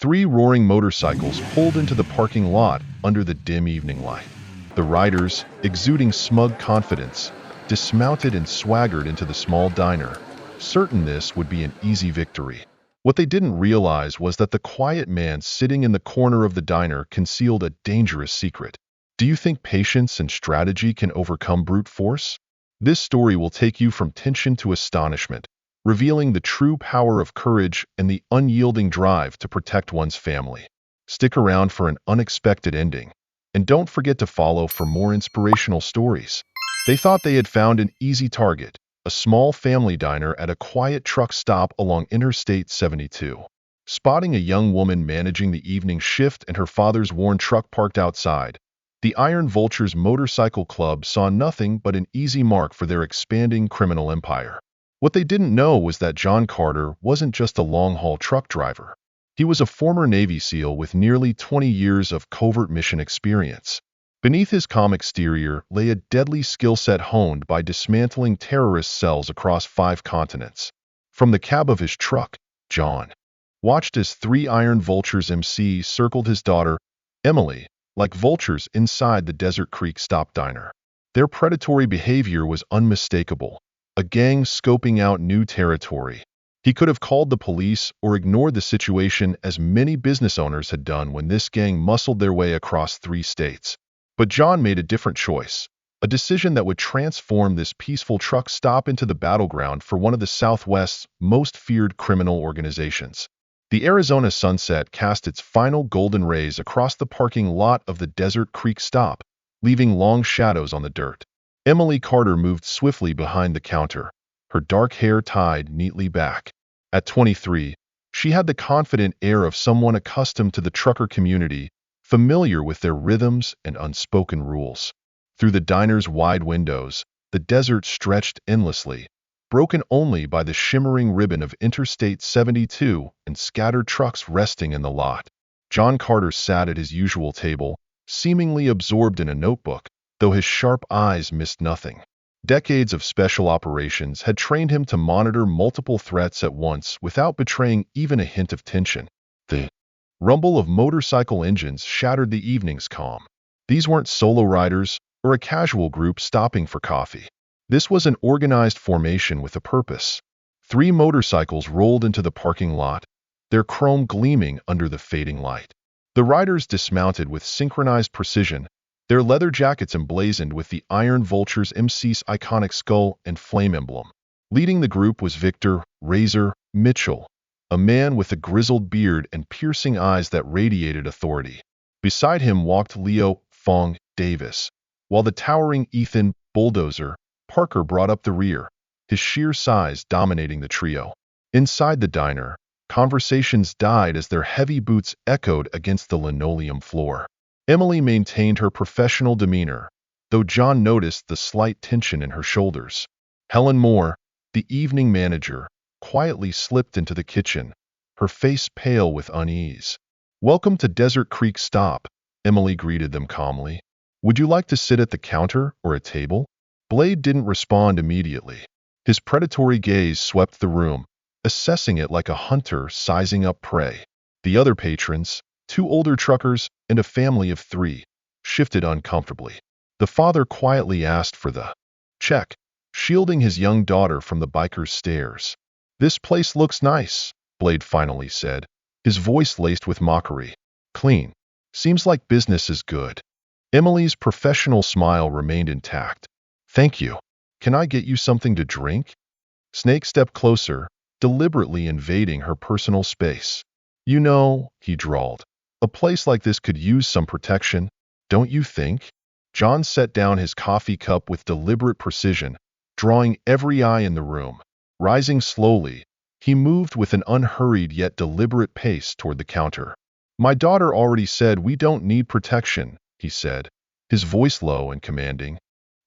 Three roaring motorcycles pulled into the parking lot under the dim evening light. The riders, exuding smug confidence, dismounted and swaggered into the small diner, certain this would be an easy victory. What they didn't realize was that the quiet man sitting in the corner of the diner concealed a dangerous secret. Do you think patience and strategy can overcome brute force? This story will take you from tension to astonishment, revealing the true power of courage and the unyielding drive to protect one's family. Stick around for an unexpected ending, and don't forget to follow for more inspirational stories. They thought they had found an easy target, a small family diner at a quiet truck stop along Interstate 72. Spotting a young woman managing the evening shift and her father's worn truck parked outside, the Iron Vultures Motorcycle Club saw nothing but an easy mark for their expanding criminal empire. What they didn't know was that John Carter wasn't just a long-haul truck driver. He was a former Navy SEAL with nearly 20 years of covert mission experience. Beneath his calm exterior lay a deadly skill set honed by dismantling terrorist cells across 5 continents. From the cab of his truck, John watched as 3 Iron Vultures MCs circled his daughter, Emily, like vultures inside the Desert Creek Stop Diner. Their predatory behavior was unmistakable, a gang scoping out new territory. He could have called the police or ignored the situation as many business owners had done when this gang muscled their way across 3 states. But John made a different choice, a decision that would transform this peaceful truck stop into the battleground for one of the Southwest's most feared criminal organizations. The Arizona sunset cast its final golden rays across the parking lot of the Desert Creek stop, leaving long shadows on the dirt. Emily Carter moved swiftly behind the counter, her dark hair tied neatly back. At 23, she had the confident air of someone accustomed to the trucker community, familiar with their rhythms and unspoken rules. Through the diner's wide windows, the desert stretched endlessly, broken only by the shimmering ribbon of Interstate 72 and scattered trucks resting in the lot. John Carter sat at his usual table, seemingly absorbed in a notebook, though his sharp eyes missed nothing. Decades of special operations had trained him to monitor multiple threats at once without betraying even a hint of tension. The rumble of motorcycle engines shattered the evening's calm. These weren't solo riders or a casual group stopping for coffee. This was an organized formation with a purpose. 3 motorcycles rolled into the parking lot, their chrome gleaming under the fading light. The riders dismounted with synchronized precision, their leather jackets emblazoned with the Iron Vultures MC's iconic skull and flame emblem. Leading the group was Victor Razor Mitchell, a man with a grizzled beard and piercing eyes that radiated authority. Beside him walked Leo Fong Davis, while the towering Ethan Bulldozer Parker brought up the rear, his sheer size dominating the trio. Inside the diner, conversations died as their heavy boots echoed against the linoleum floor. Emily maintained her professional demeanor, though John noticed the slight tension in her shoulders. Helen Moore, the evening manager, quietly slipped into the kitchen, her face pale with unease. "Welcome to Desert Creek Stop," Emily greeted them calmly. "Would you like to sit at the counter or a table?" Blade didn't respond immediately. His predatory gaze swept the room, assessing it like a hunter sizing up prey. The other patrons, 2 older truckers and a family of 3, shifted uncomfortably. The father quietly asked for the check, shielding his young daughter from the biker's stares. "This place looks nice," Blade finally said, his voice laced with mockery. "Clean. Seems like business is good." Emily's professional smile remained intact. "Thank you. Can I get you something to drink?" Snake stepped closer, deliberately invading her personal space. "You know," he drawled, "a place like this could use some protection, don't you think?" John set down his coffee cup with deliberate precision, drawing every eye in the room. Rising slowly, he moved with an unhurried yet deliberate pace toward the counter. "My daughter already said we don't need protection," he said, his voice low and commanding.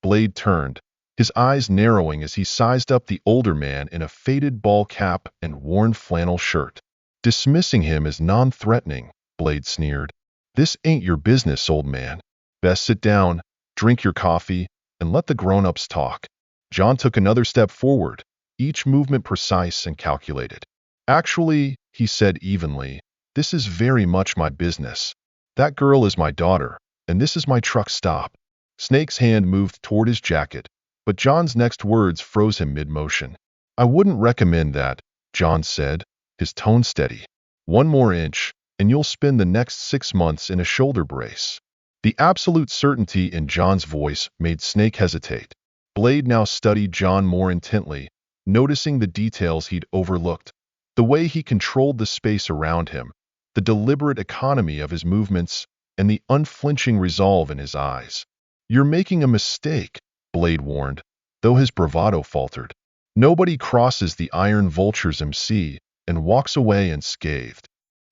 Blade turned, his eyes narrowing as he sized up the older man in a faded ball cap and worn flannel shirt. Dismissing him as non-threatening, Blade sneered. "This ain't your business, old man. Best sit down, drink your coffee, and let the grown-ups talk." John took another step forward, each movement precise and calculated. "Actually," he said evenly, This is very much my business. That girl is my daughter, and this is my truck stop. Snake's hand moved toward his jacket, but John's next words froze him mid-motion. I wouldn't recommend that, John said, his tone steady. One more inch, and you'll spend the next 6 months in a shoulder brace. The absolute certainty in John's voice made Snake hesitate. Blade now studied John more intently, noticing the details he'd overlooked. The way he controlled the space around him, the deliberate economy of his movements, and the unflinching resolve in his eyes. You're making a mistake, Blade warned, though his bravado faltered. Nobody crosses the Iron Vulture's MC and walks away unscathed.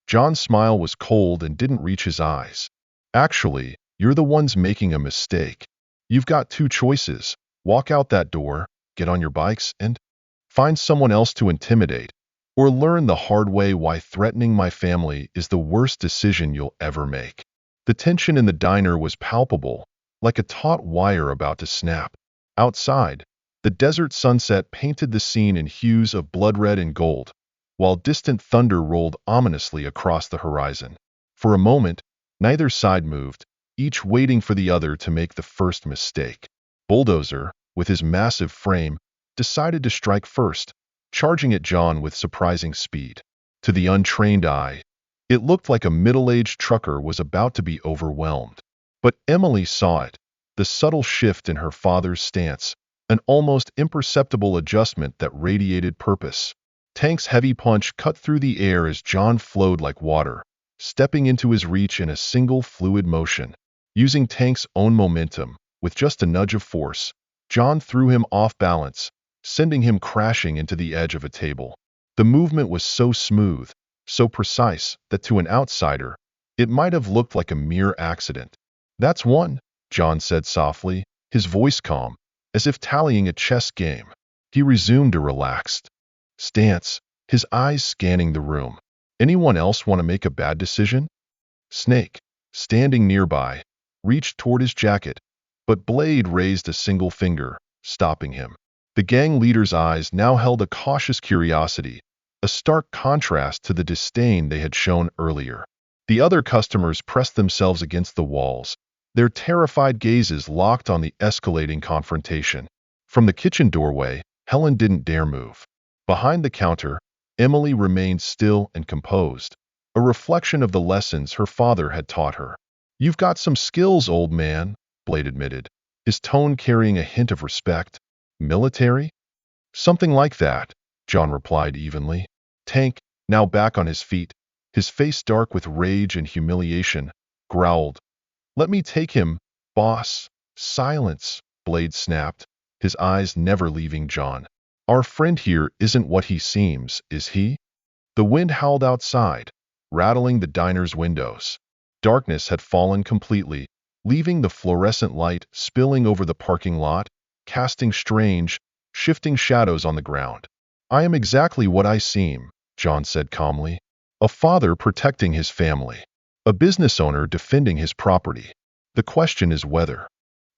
John's smile was cold and didn't reach his eyes. Actually, you're the ones making a mistake. You've got 2 choices. Walk out that door, get on your bikes, and find someone else to intimidate, or learn the hard way why threatening my family is the worst decision you'll ever make. The tension in the diner was palpable, like a taut wire about to snap. Outside, the desert sunset painted the scene in hues of blood red and gold, while distant thunder rolled ominously across the horizon. For a moment, neither side moved, each waiting for the other to make the first mistake. Bulldozer, with his massive frame, decided to strike first, charging at John with surprising speed. To the untrained eye, it looked like a middle-aged trucker was about to be overwhelmed. But Emily saw it, the subtle shift in her father's stance, an almost imperceptible adjustment that radiated purpose. Tank's heavy punch cut through the air as John flowed like water, stepping into his reach in a single fluid motion. Using Tank's own momentum, with just a nudge of force, John threw him off balance, sending him crashing into the edge of a table. The movement was so smooth, so precise, that to an outsider, it might have looked like a mere accident. That's one, John said softly, his voice calm, as if tallying a chess game. He resumed a relaxed stance, his eyes scanning the room. Anyone else want to make a bad decision? Snake, standing nearby, reached toward his jacket, but Blade raised a single finger, stopping him. The gang leader's eyes now held a cautious curiosity, a stark contrast to the disdain they had shown earlier. The other customers pressed themselves against the walls, their terrified gazes locked on the escalating confrontation. From the kitchen doorway, Helen didn't dare move. Behind the counter, Emily remained still and composed, a reflection of the lessons her father had taught her. You've got some skills, old man, Blade admitted, his tone carrying a hint of respect. Military? Something like that, John replied evenly. Tank, now back on his feet, his face dark with rage and humiliation, growled, Let me take him, boss. Silence, Blade snapped, his eyes never leaving John. Our friend here isn't what he seems, is he? The wind howled outside, rattling the diner's windows. Darkness had fallen completely, leaving the fluorescent light spilling over the parking lot, casting strange, shifting shadows on the ground. I am exactly what I seem, John said calmly. A father protecting his family. A business owner defending his property. The question is whether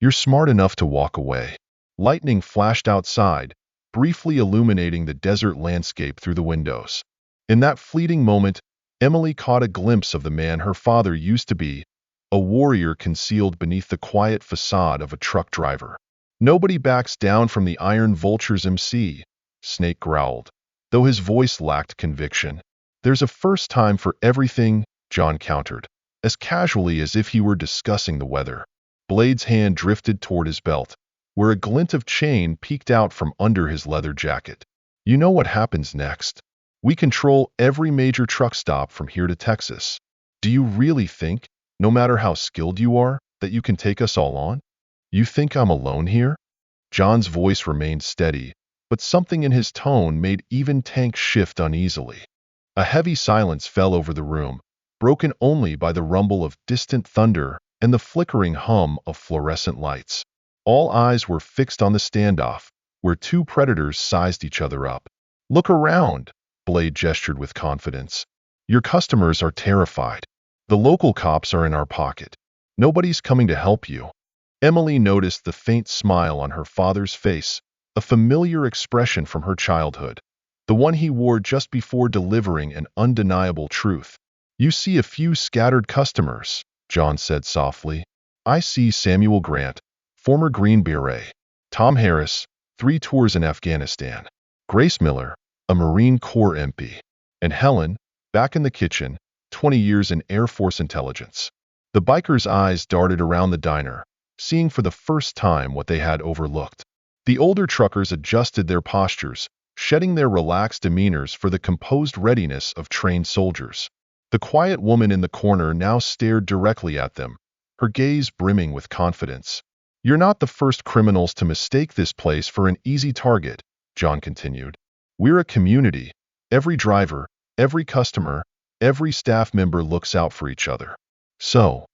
you're smart enough to walk away. Lightning flashed outside, briefly illuminating the desert landscape through the windows. In that fleeting moment, Emily caught a glimpse of the man her father used to be, a warrior concealed beneath the quiet facade of a truck driver. Nobody backs down from the Iron Vulture's MC, Snake growled, though his voice lacked conviction. There's a first time for everything, John countered, as casually as if he were discussing the weather. Blade's hand drifted toward his belt, where a glint of chain peeked out from under his leather jacket. You know what happens next. We control every major truck stop from here to Texas. Do you really think, no matter how skilled you are, that you can take us all on? You think I'm alone here? John's voice remained steady, but something in his tone made even Tank shift uneasily. A heavy silence fell over the room, broken only by the rumble of distant thunder and the flickering hum of fluorescent lights. All eyes were fixed on the standoff, where 2 predators sized each other up. Look around, Blade gestured with confidence. Your customers are terrified. The local cops are in our pocket. Nobody's coming to help you. Emily noticed the faint smile on her father's face, a familiar expression from her childhood, the one he wore just before delivering an undeniable truth. You see a few scattered customers, John said softly. I see Samuel Grant, former Green Beret, Tom Harris, 3 tours in Afghanistan, Grace Miller, a Marine Corps MP, and Helen, back in the kitchen, 20 years in Air Force intelligence. The biker's eyes darted around the diner, seeing for the first time what they had overlooked. The older truckers adjusted their postures, shedding their relaxed demeanors for the composed readiness of trained soldiers. The quiet woman in the corner now stared directly at them, her gaze brimming with confidence. You're not the first criminals to mistake this place for an easy target, John continued. We're a community. Every driver, every customer, every staff member looks out for each other. So,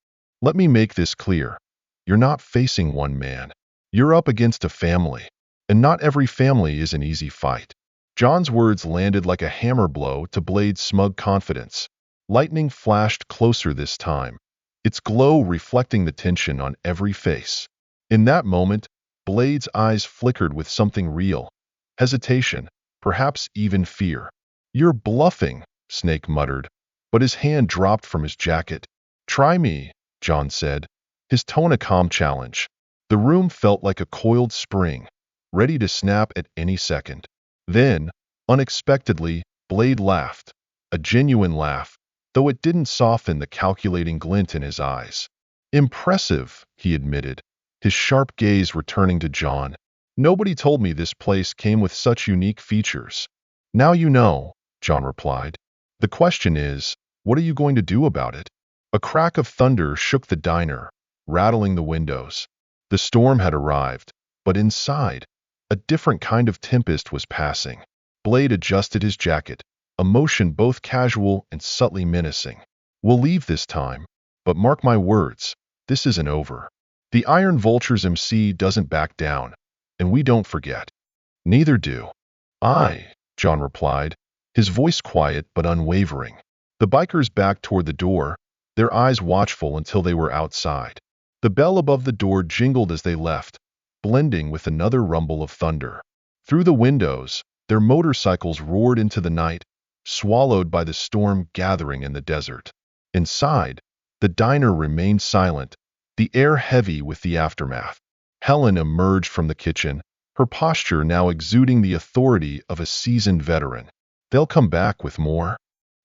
let me make this clear. You're not facing one man. You're up against a family. And not every family is an easy fight. John's words landed like a hammer blow to Blade's smug confidence. Lightning flashed closer this time, its glow reflecting the tension on every face. In that moment, Blade's eyes flickered with something real. Hesitation, perhaps even fear. You're bluffing, Snake muttered, but his hand dropped from his jacket. Try me, John said, his tone a calm challenge. The room felt like a coiled spring, ready to snap at any second. Then, unexpectedly, Blade laughed, a genuine laugh, though it didn't soften the calculating glint in his eyes. Impressive, he admitted, his sharp gaze returning to John. Nobody told me this place came with such unique features. Now you know, John replied. The question is, what are you going to do about it? A crack of thunder shook the diner, rattling the windows. The storm had arrived, but inside, a different kind of tempest was passing. Blade adjusted his jacket, a motion both casual and subtly menacing. We'll leave this time, but mark my words, this isn't over. The Iron Vulture's MC doesn't back down, and we don't forget. Neither do I, John replied, his voice quiet but unwavering. The bikers backed toward the door, their eyes watchful until they were outside. The bell above the door jingled as they left, blending with another rumble of thunder. Through the windows, their motorcycles roared into the night, swallowed by the storm gathering in the desert. Inside, the diner remained silent, the air heavy with the aftermath. Helen emerged from the kitchen, her posture now exuding the authority of a seasoned veteran. They'll come back with more.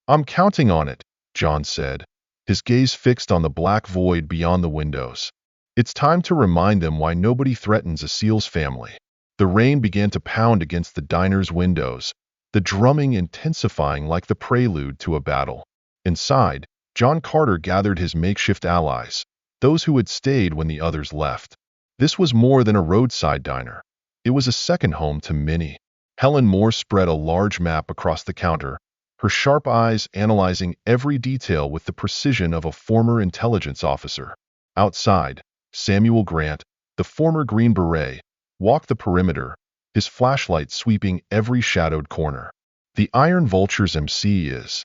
I'm counting on it, John said, his gaze fixed on the black void beyond the windows. It's time to remind them why nobody threatens a SEAL's family. The rain began to pound against the diner's windows, the drumming intensifying like the prelude to a battle. Inside, John Carter gathered his makeshift allies, those who had stayed when the others left. This was more than a roadside diner. It was a second home to many. Helen Moore spread a large map across the counter, her sharp eyes analyzing every detail with the precision of a former intelligence officer. Outside, Samuel Grant, the former Green Beret, walked the perimeter, his flashlight sweeping every shadowed corner. The Iron Vulture's MC is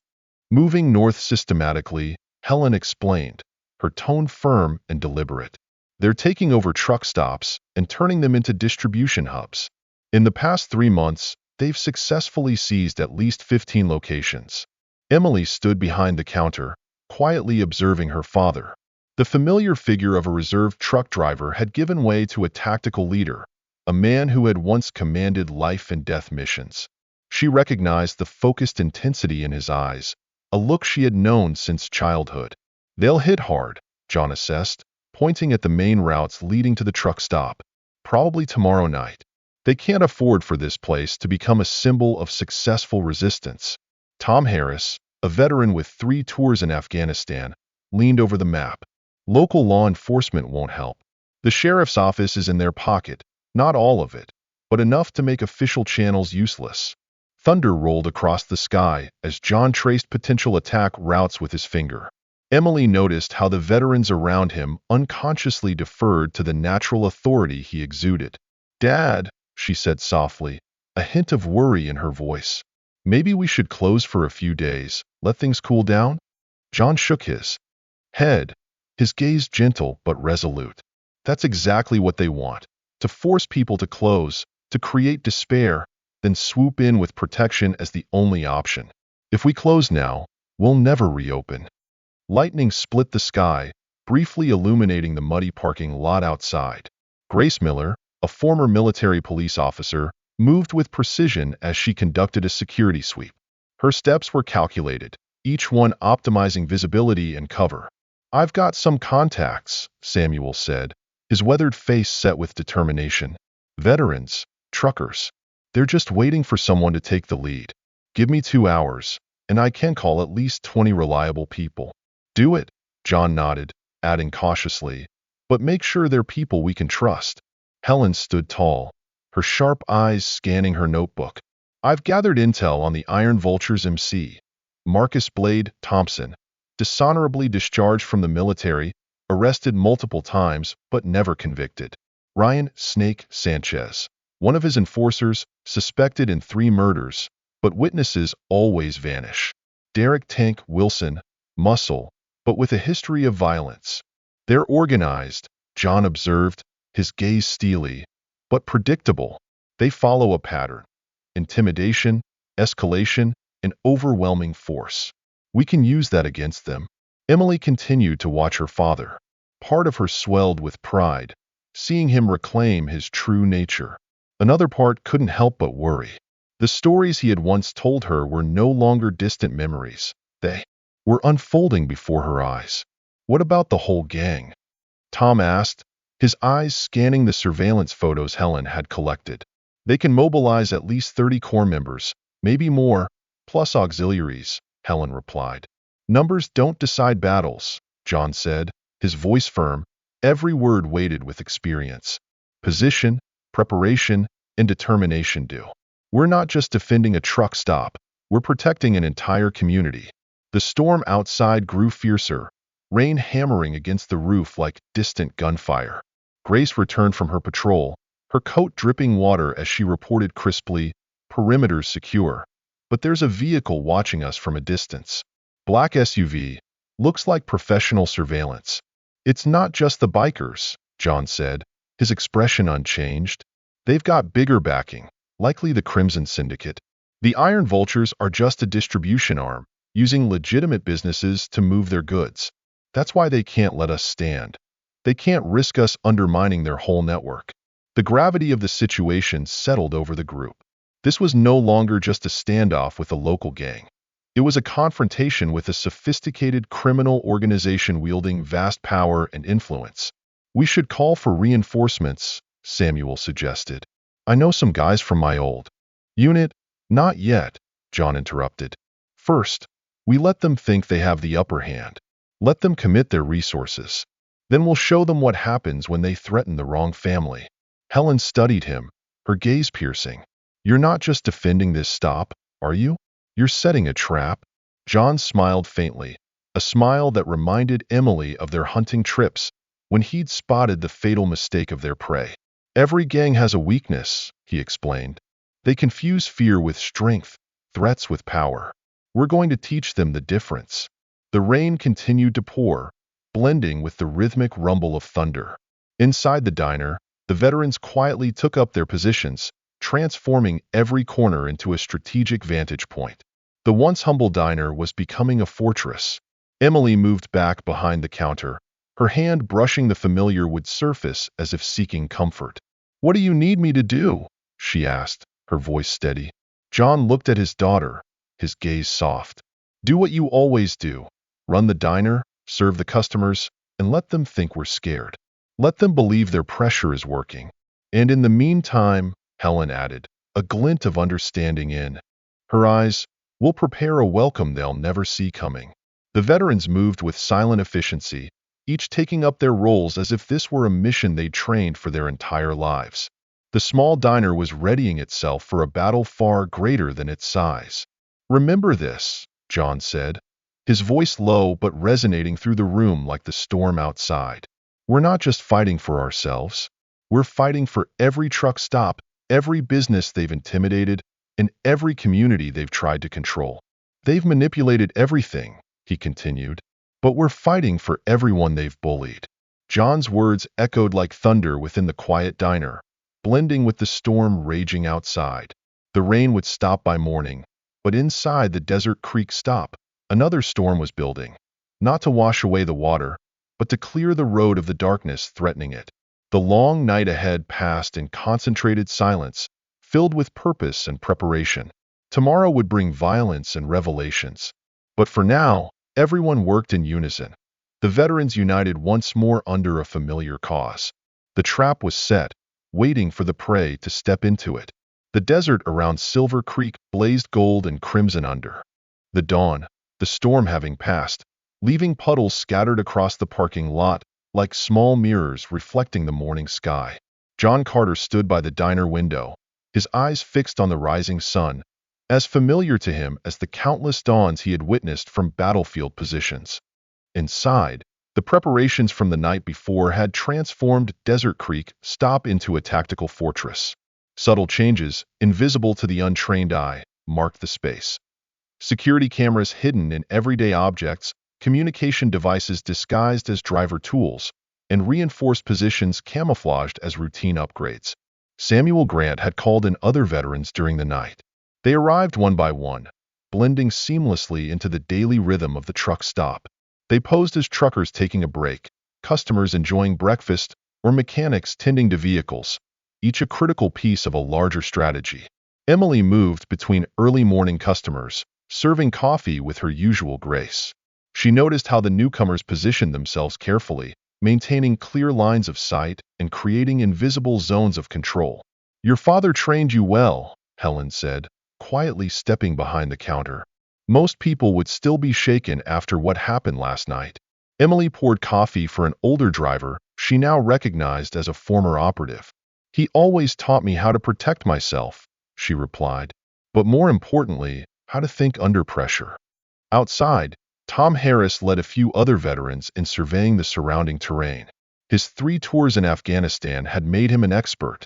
moving north systematically, Helen explained, her tone firm and deliberate. They're taking over truck stops and turning them into distribution hubs. In the past 3 months, they've successfully seized at least 15 locations. Emily stood behind the counter, quietly observing her father. The familiar figure of a reserve truck driver had given way to a tactical leader, a man who had once commanded life-and-death missions. She recognized the focused intensity in his eyes, a look she had known since childhood. They'll hit hard, John assessed, pointing at the main routes leading to the truck stop. Probably tomorrow night. They can't afford for this place to become a symbol of successful resistance. Tom Harris, a veteran with 3 tours in Afghanistan, leaned over the map. Local law enforcement won't help. The sheriff's office is in their pocket, not all of it, but enough to make official channels useless. Thunder rolled across the sky as John traced potential attack routes with his finger. Emily noticed how the veterans around him unconsciously deferred to the natural authority he exuded. Dad, she said softly, a hint of worry in her voice. Maybe we should close for a few days, let things cool down? John shook his head, his gaze gentle but resolute. That's exactly what they want, to force people to close, to create despair, then swoop in with protection as the only option. If we close now, will never reopen. Lightning split the sky, briefly illuminating the muddy parking lot outside. Grace Miller, a former military police officer, moved with precision as she conducted a security sweep. Her steps were calculated, each one optimizing visibility and cover. "I've got some contacts," Samuel said, his weathered face set with determination. "Veterans, truckers. They're just waiting for someone to take the lead. Give me 2 hours, and I can call at least 20 reliable people." "Do it," John nodded, adding cautiously, "but make sure they're people we can trust." Helen stood tall, her sharp eyes scanning her notebook. "I've gathered intel on the Iron Vulture's MC, Marcus Blade Thompson, dishonorably discharged from the military, arrested multiple times but never convicted. Ryan Snake Sanchez, one of his enforcers, suspected in 3 murders, but witnesses always vanish. Derek Tank Wilson, muscle, but with a history of violence. They're organized," John observed, his gaze steely, "but predictable. They follow a pattern: intimidation, escalation, and overwhelming force. We can use that against them." Emily continued to watch her father. Part of her swelled with pride, seeing him reclaim his true nature. Another part couldn't help but worry. The stories he had once told her were no longer distant memories. They were unfolding before her eyes. "What about the whole gang?" Tom asked, his eyes scanning the surveillance photos Helen had collected. "They can mobilize at least 30 core members, maybe more, plus auxiliaries," Helen replied. "Numbers don't decide battles," John said, his voice firm, every word weighted with experience. "Position, preparation, and determination do. We're not just defending a truck stop, we're protecting an entire community." The storm outside grew fiercer, rain hammering against the roof like distant gunfire. Grace returned from her patrol, her coat dripping water as she reported crisply, "Perimeter's secure, but there's a vehicle watching us from a distance. Black SUV, looks like professional surveillance." "It's not just the bikers," John said, his expression unchanged. "They've got bigger backing, likely the Crimson Syndicate. The Iron Vultures are just a distribution arm, using legitimate businesses to move their goods. That's why they can't let us stand. They can't risk us undermining their whole network." The gravity of the situation settled over the group. This was no longer just a standoff with a local gang. It was a confrontation with a sophisticated criminal organization wielding vast power and influence. "We should call for reinforcements," Samuel suggested. "I know some guys from my old unit." "Not yet," John interrupted. "First, we let them think they have the upper hand. Let them commit their resources. Then we'll show them what happens when they threaten the wrong family." Helen studied him, her gaze piercing. "You're not just defending this stop, are you? You're setting a trap?" John smiled faintly, a smile that reminded Emily of their hunting trips when he'd spotted the fatal mistake of their prey. "Every gang has a weakness," he explained. "They confuse fear with strength, threats with power. We're going to teach them the difference." The rain continued to pour, blending with the rhythmic rumble of thunder. Inside the diner, the veterans quietly took up their positions, transforming every corner into a strategic vantage point. The once humble diner was becoming a fortress. Emily moved back behind the counter, her hand brushing the familiar wood surface as if seeking comfort. "What do you need me to do?" she asked, her voice steady. John looked at his daughter, his gaze soft. "Do what you always do. Run the diner, serve the customers, and let them think we're scared. Let them believe their pressure is working. And in the meantime," Helen added, a glint of understanding in her eyes, "we'll prepare a welcome they'll never see coming." The veterans moved with silent efficiency, each taking up their roles as if this were a mission they'd trained for their entire lives. The small diner was readying itself for a battle far greater than its size. "Remember this," John said, his voice low but resonating through the room like the storm outside. "We're not just fighting for ourselves. We're fighting for every truck stop, every business they've intimidated, and every community they've tried to control. They've manipulated everything," he continued, "but we're fighting for everyone they've bullied." John's words echoed like thunder within the quiet diner, blending with the storm raging outside. The rain would stop by morning, but inside the Desert Creek stop, Another storm was building, not to wash away the water, but to clear the road of the darkness threatening it. The long night ahead passed in concentrated silence, filled with purpose and preparation. Tomorrow would bring violence and revelations. But for now, everyone worked in unison. The veterans united once more under a familiar cause. The trap was set, waiting for the prey to step into it. The desert around Silver Creek blazed gold and crimson under the dawn, the storm having passed, leaving puddles scattered across the parking lot like small mirrors reflecting the morning sky. John Carter stood by the diner window, his eyes fixed on the rising sun, as familiar to him as the countless dawns he had witnessed from battlefield positions. Inside, the preparations from the night before had transformed Desert Creek Stop into a tactical fortress. Subtle changes, invisible to the untrained eye, marked the space. Security cameras hidden in everyday objects, communication devices disguised as driver tools, and reinforced positions camouflaged as routine upgrades. Samuel Grant had called in other veterans during the night. They arrived one by one, blending seamlessly into the daily rhythm of the truck stop. They posed as truckers taking a break, customers enjoying breakfast, or mechanics tending to vehicles, each a critical piece of a larger strategy. Emily moved between early morning customers, serving coffee with her usual grace. She noticed how the newcomers positioned themselves carefully, maintaining clear lines of sight and creating invisible zones of control. "Your father trained you well," Helen said, quietly stepping behind the counter. Most people would still be shaken after what happened last night. Emily poured coffee for an older driver she now recognized as a former operative. "He always taught me how to protect myself," she replied, "but more importantly, how to think under pressure." Outside, Tom Harris led a few other veterans in surveying the surrounding terrain. His 3 tours in Afghanistan had made him an expert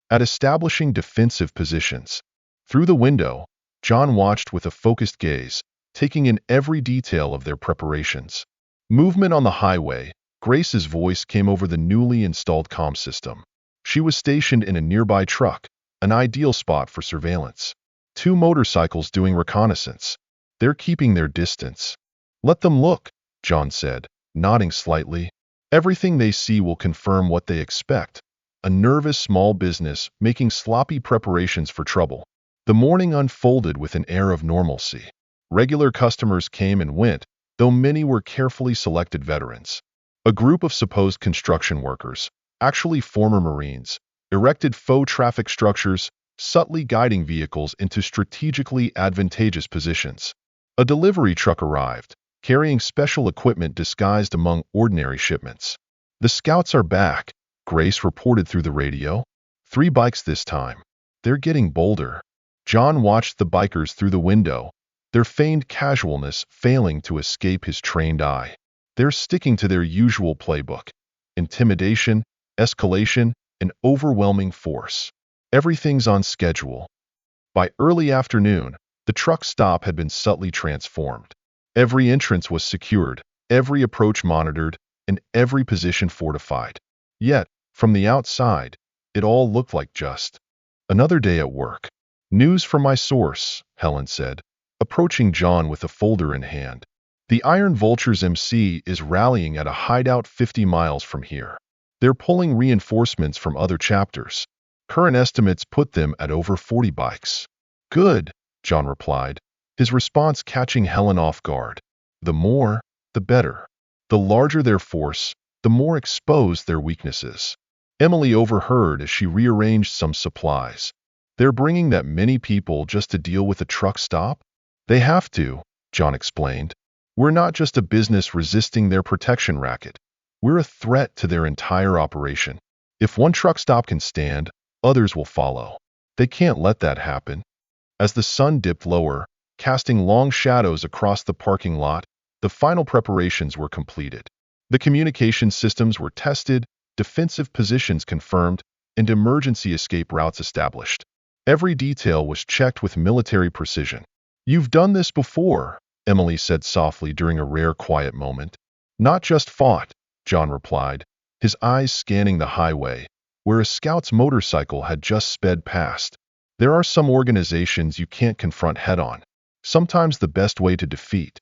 at establishing defensive positions. Through the window, John watched with a focused gaze, taking in every detail of their preparations. Movement on the highway, Grace's voice came over the newly installed comm system. She was stationed in a nearby truck, an ideal spot for surveillance. 2 motorcycles doing reconnaissance. They're keeping their distance. "Let them look," John said, nodding slightly. "Everything they see will confirm what they expect." A nervous small business making sloppy preparations for trouble. The morning unfolded with an air of normalcy. Regular customers came and went, though many were carefully selected veterans. A group of supposed construction workers, actually former Marines, erected faux traffic structures, subtly guiding vehicles into strategically advantageous positions. A delivery truck arrived, carrying special equipment disguised among ordinary shipments. "The scouts are back," Grace reported through the radio. 3 bikes this time. "They're getting bolder." John watched the bikers through the window, their feigned casualness failing to escape his trained eye. They're sticking to their usual playbook: intimidation, escalation, and overwhelming force. Everything's on schedule. By early afternoon, the truck stop had been subtly transformed. Every entrance was secured, every approach monitored, and every position fortified. Yet, from the outside, it all looked like just another day at work. "News from my source," Helen said, approaching John with a folder in hand. "The Iron Vulture's MC is rallying at a hideout 50 miles from here. They're pulling reinforcements from other chapters. Current estimates put them at over 40 bikes." "Good," John replied, his response catching Helen off guard. "The more, the better. The larger their force, the more exposed their weaknesses." Emily overheard as she rearranged some supplies. "They're bringing that many people just to deal with a truck stop?" "They have to," John explained. "We're not just a business resisting their protection racket. We're a threat to their entire operation. If one truck stop can stand, others will follow. They can't let that happen." As the sun dipped lower, casting long shadows across the parking lot, the final preparations were completed. The communication systems were tested, defensive positions confirmed, and emergency escape routes established. Every detail was checked with military precision. "You've done this before," Emily said softly during a rare quiet moment. "Not just fought," John replied, his eyes scanning the highway, where a scout's motorcycle had just sped past. "There are some organizations you can't confront head-on. Sometimes the best way to defeat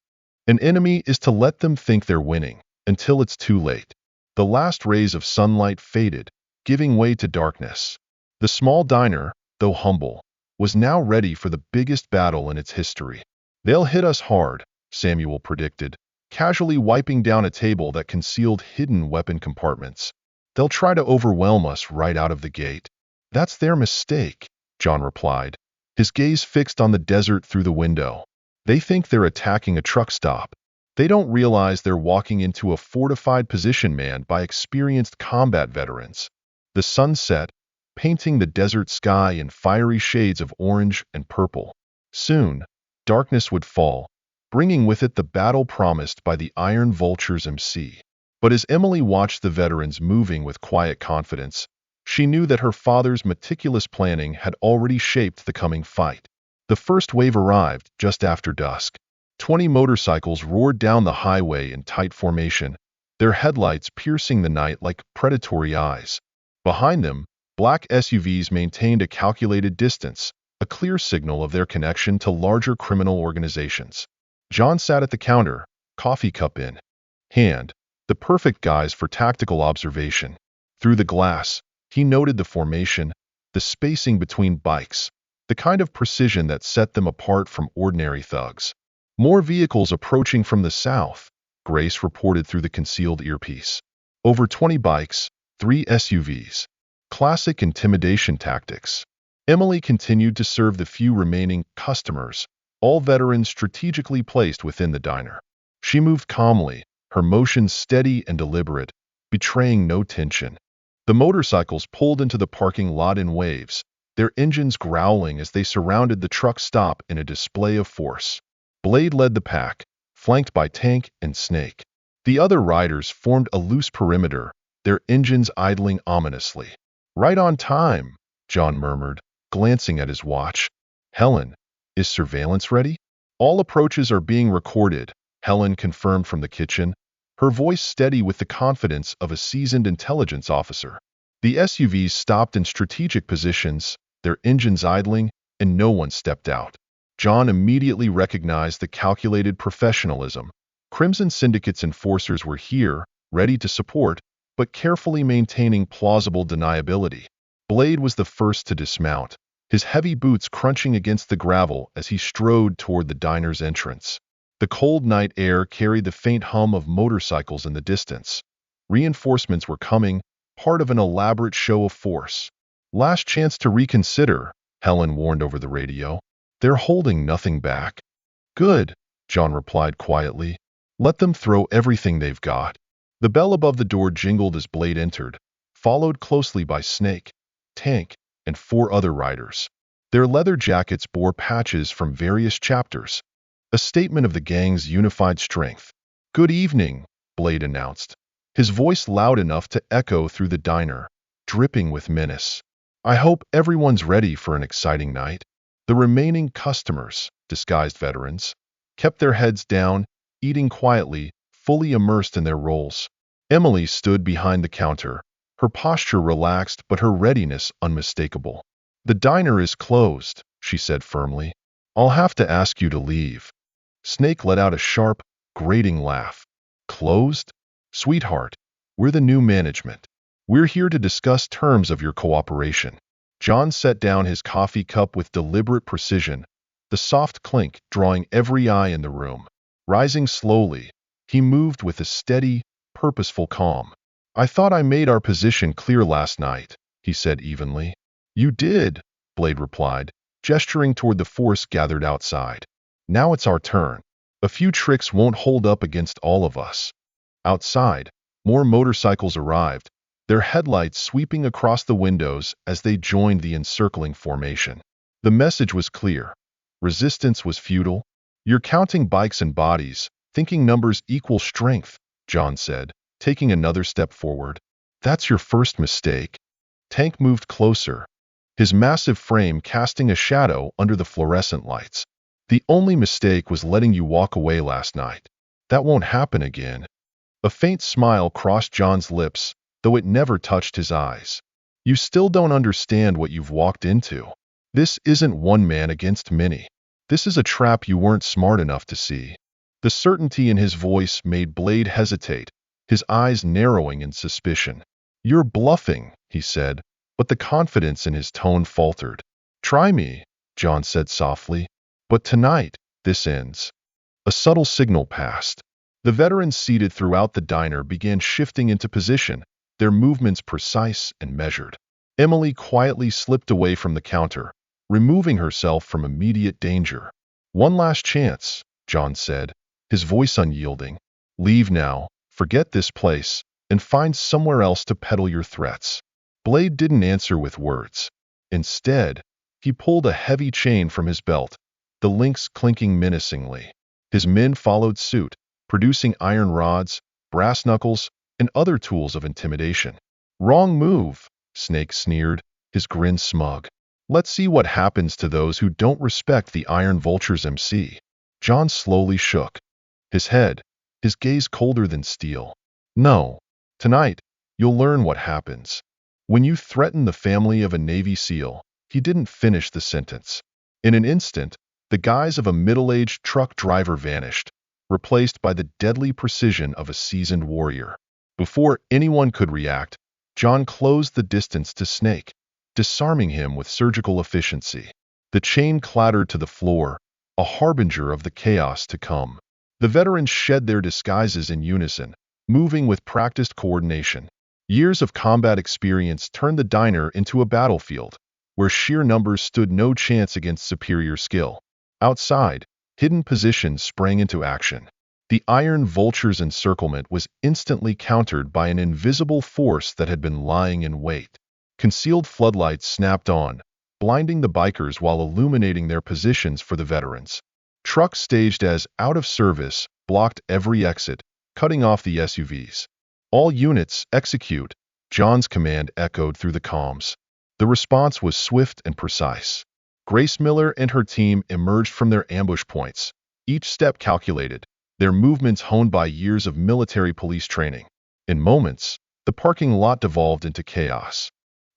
An enemy is to let them think they're winning, until it's too late. The last rays of sunlight faded, giving way to darkness. The small diner, though humble, was now ready for the biggest battle in its history. "They'll hit us hard," Samuel predicted, casually wiping down a table that concealed hidden weapon compartments. "They'll try to overwhelm us right out of the gate." "That's their mistake," John replied, his gaze fixed on the desert through the window. "They think they're attacking a truck stop. They don't realize they're walking into a fortified position manned by experienced combat veterans." The sun set, painting the desert sky in fiery shades of orange and purple. Soon, darkness would fall, bringing with it the battle promised by the Iron Vulture's MC. But as Emily watched the veterans moving with quiet confidence, she knew that her father's meticulous planning had already shaped the coming fight. The first wave arrived just after dusk. 20 motorcycles roared down the highway in tight formation, their headlights piercing the night like predatory eyes. Behind them, black SUVs maintained a calculated distance, a clear signal of their connection to larger criminal organizations. John sat at the counter, coffee cup in hand, the perfect guise for tactical observation. Through the glass, he noted the formation, the spacing between bikes, the kind of precision that set them apart from ordinary thugs. "More vehicles approaching from the south," Grace reported through the concealed earpiece. "Over 20 bikes, 3 SUVs. Classic intimidation tactics." Emily continued to serve the few remaining customers, all veterans strategically placed within the diner. She moved calmly, her motions steady and deliberate, betraying no tension. The motorcycles pulled into the parking lot in waves, their engines growling as they surrounded the truck stop in a display of force. Blade led the pack, flanked by Tank and Snake. The other riders formed a loose perimeter, their engines idling ominously. "Right on time," John murmured, glancing at his watch. "Helen, is surveillance ready?" "All approaches are being recorded," Helen confirmed from the kitchen, her voice steady with the confidence of a seasoned intelligence officer. The SUVs stopped in strategic positions, their engines idling, and no one stepped out. John immediately recognized the calculated professionalism. Crimson Syndicate's enforcers were here, ready to support, but carefully maintaining plausible deniability. Blade was the first to dismount, his heavy boots crunching against the gravel as he strode toward the diner's entrance. The cold night air carried the faint hum of motorcycles in the distance. Reinforcements were coming, part of an elaborate show of force. "Last chance to reconsider," Helen warned over the radio. "They're holding nothing back." "Good," John replied quietly. "Let them throw everything they've got." The bell above the door jingled as Blade entered, followed closely by Snake, Tank, and 4 other riders. Their leather jackets bore patches from various chapters, a statement of the gang's unified strength. "Good evening," Blade announced, his voice loud enough to echo through the diner, dripping with menace. "I hope everyone's ready for an exciting night." The remaining customers, disguised veterans, kept their heads down, eating quietly, fully immersed in their roles. Emily stood behind the counter, her posture relaxed but her readiness unmistakable. "The diner is closed," she said firmly. "I'll have to ask you to leave." Snake let out a sharp, grating laugh. "Closed? Sweetheart, we're the new management. We're here to discuss terms of your cooperation." John set down his coffee cup with deliberate precision, the soft clink drawing every eye in the room. Rising slowly, he moved with a steady, purposeful calm. "I thought I made our position clear last night," he said evenly. "You did," Blade replied, gesturing toward the force gathered outside. "Now it's our turn. A few tricks won't hold up against all of us." Outside, more motorcycles arrived, their headlights sweeping across the windows as they joined the encircling formation. The message was clear. Resistance was futile. "You're counting bikes and bodies, thinking numbers equal strength," John said, taking another step forward. "That's your first mistake." Tank moved closer, his massive frame casting a shadow under the fluorescent lights. "The only mistake was letting you walk away last night. That won't happen again." A faint smile crossed John's lips, though it never touched his eyes. "You still don't understand what you've walked into. This isn't one man against many. This is a trap you weren't smart enough to see." The certainty in his voice made Blade hesitate, his eyes narrowing in suspicion. "You're bluffing," he said, but the confidence in his tone faltered. "Try me," John said softly. "But tonight, this ends." A subtle signal passed. The veterans seated throughout the diner began shifting into position, their movements precise and measured. Emily quietly slipped away from the counter, removing herself from immediate danger. "One last chance," John said, his voice unyielding. "Leave now, forget this place, and find somewhere else to peddle your threats." Blade didn't answer with words. Instead, he pulled a heavy chain from his belt, the links clinking menacingly. His men followed suit, producing iron rods, brass knuckles, and other tools of intimidation. "Wrong move," Snake sneered, his grin smug. "Let's see what happens to those who don't respect the Iron Vulture's MC." John slowly shook, his head, his gaze colder than steel. "No. Tonight, you'll learn what happens. When you threaten the family of a Navy SEAL," he didn't finish the sentence. In an instant, the guise of a middle-aged truck driver vanished, replaced by the deadly precision of a seasoned warrior. Before anyone could react, John closed the distance to Snake, disarming him with surgical efficiency. The chain clattered to the floor, a harbinger of the chaos to come. The veterans shed their disguises in unison, moving with practiced coordination. Years of combat experience turned the diner into a battlefield, where sheer numbers stood no chance against superior skill. Outside, hidden positions sprang into action. The Iron Vulture's encirclement was instantly countered by an invisible force that had been lying in wait. Concealed floodlights snapped on, blinding the bikers while illuminating their positions for the veterans. Trucks staged as out of service blocked every exit, cutting off the SUVs. "All units, execute," John's command echoed through the comms. The response was swift and precise. Grace Miller and her team emerged from their ambush points, each step calculated, their movements honed by years of military police training. In moments, the parking lot devolved into chaos,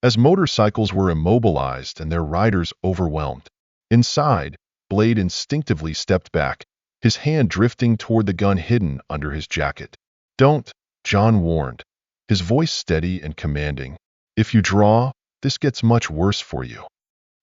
as motorcycles were immobilized and their riders overwhelmed. Inside, Blade instinctively stepped back, his hand drifting toward the gun hidden under his jacket. "Don't," John warned, his voice steady and commanding. "If you draw, this gets much worse for you."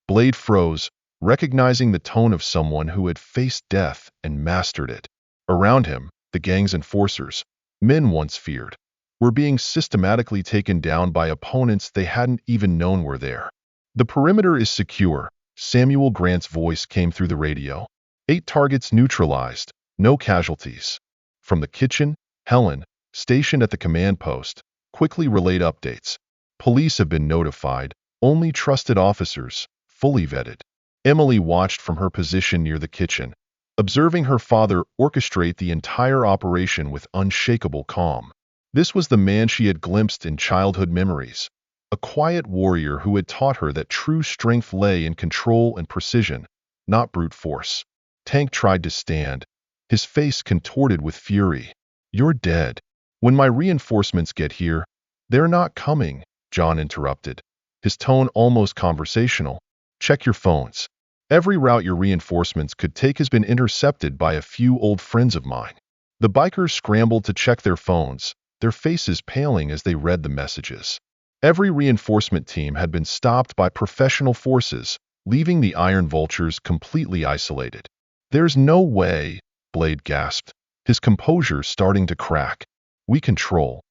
Blade froze, recognizing the tone of someone who had faced death and mastered it. Around him, the gang's enforcers, men once feared, were being systematically taken down by opponents they hadn't even known were there. "The perimeter is secure," Samuel Grant's voice came through the radio. 8 targets neutralized, no casualties." From the kitchen, Helen, stationed at the command post, quickly relayed updates. "Police have been notified, only trusted officers, fully vetted." Emily watched from her position near the kitchen, observing her father orchestrate the entire operation with unshakable calm. This was the man she had glimpsed in childhood memories, a quiet warrior who had taught her that true strength lay in control and precision, not brute force. Tank tried to stand, his face contorted with fury. "You're dead. When my reinforcements get here—" "They're not coming," John interrupted, his tone almost conversational. "Check your phones. Every route your reinforcements could take has been intercepted by a few old friends of mine." The bikers scrambled to check their phones, their faces paling as they read the messages. Every reinforcement team had been stopped by professional forces, leaving the Iron Vultures completely isolated. "There's no way," Blade gasped, his composure starting to crack. "We control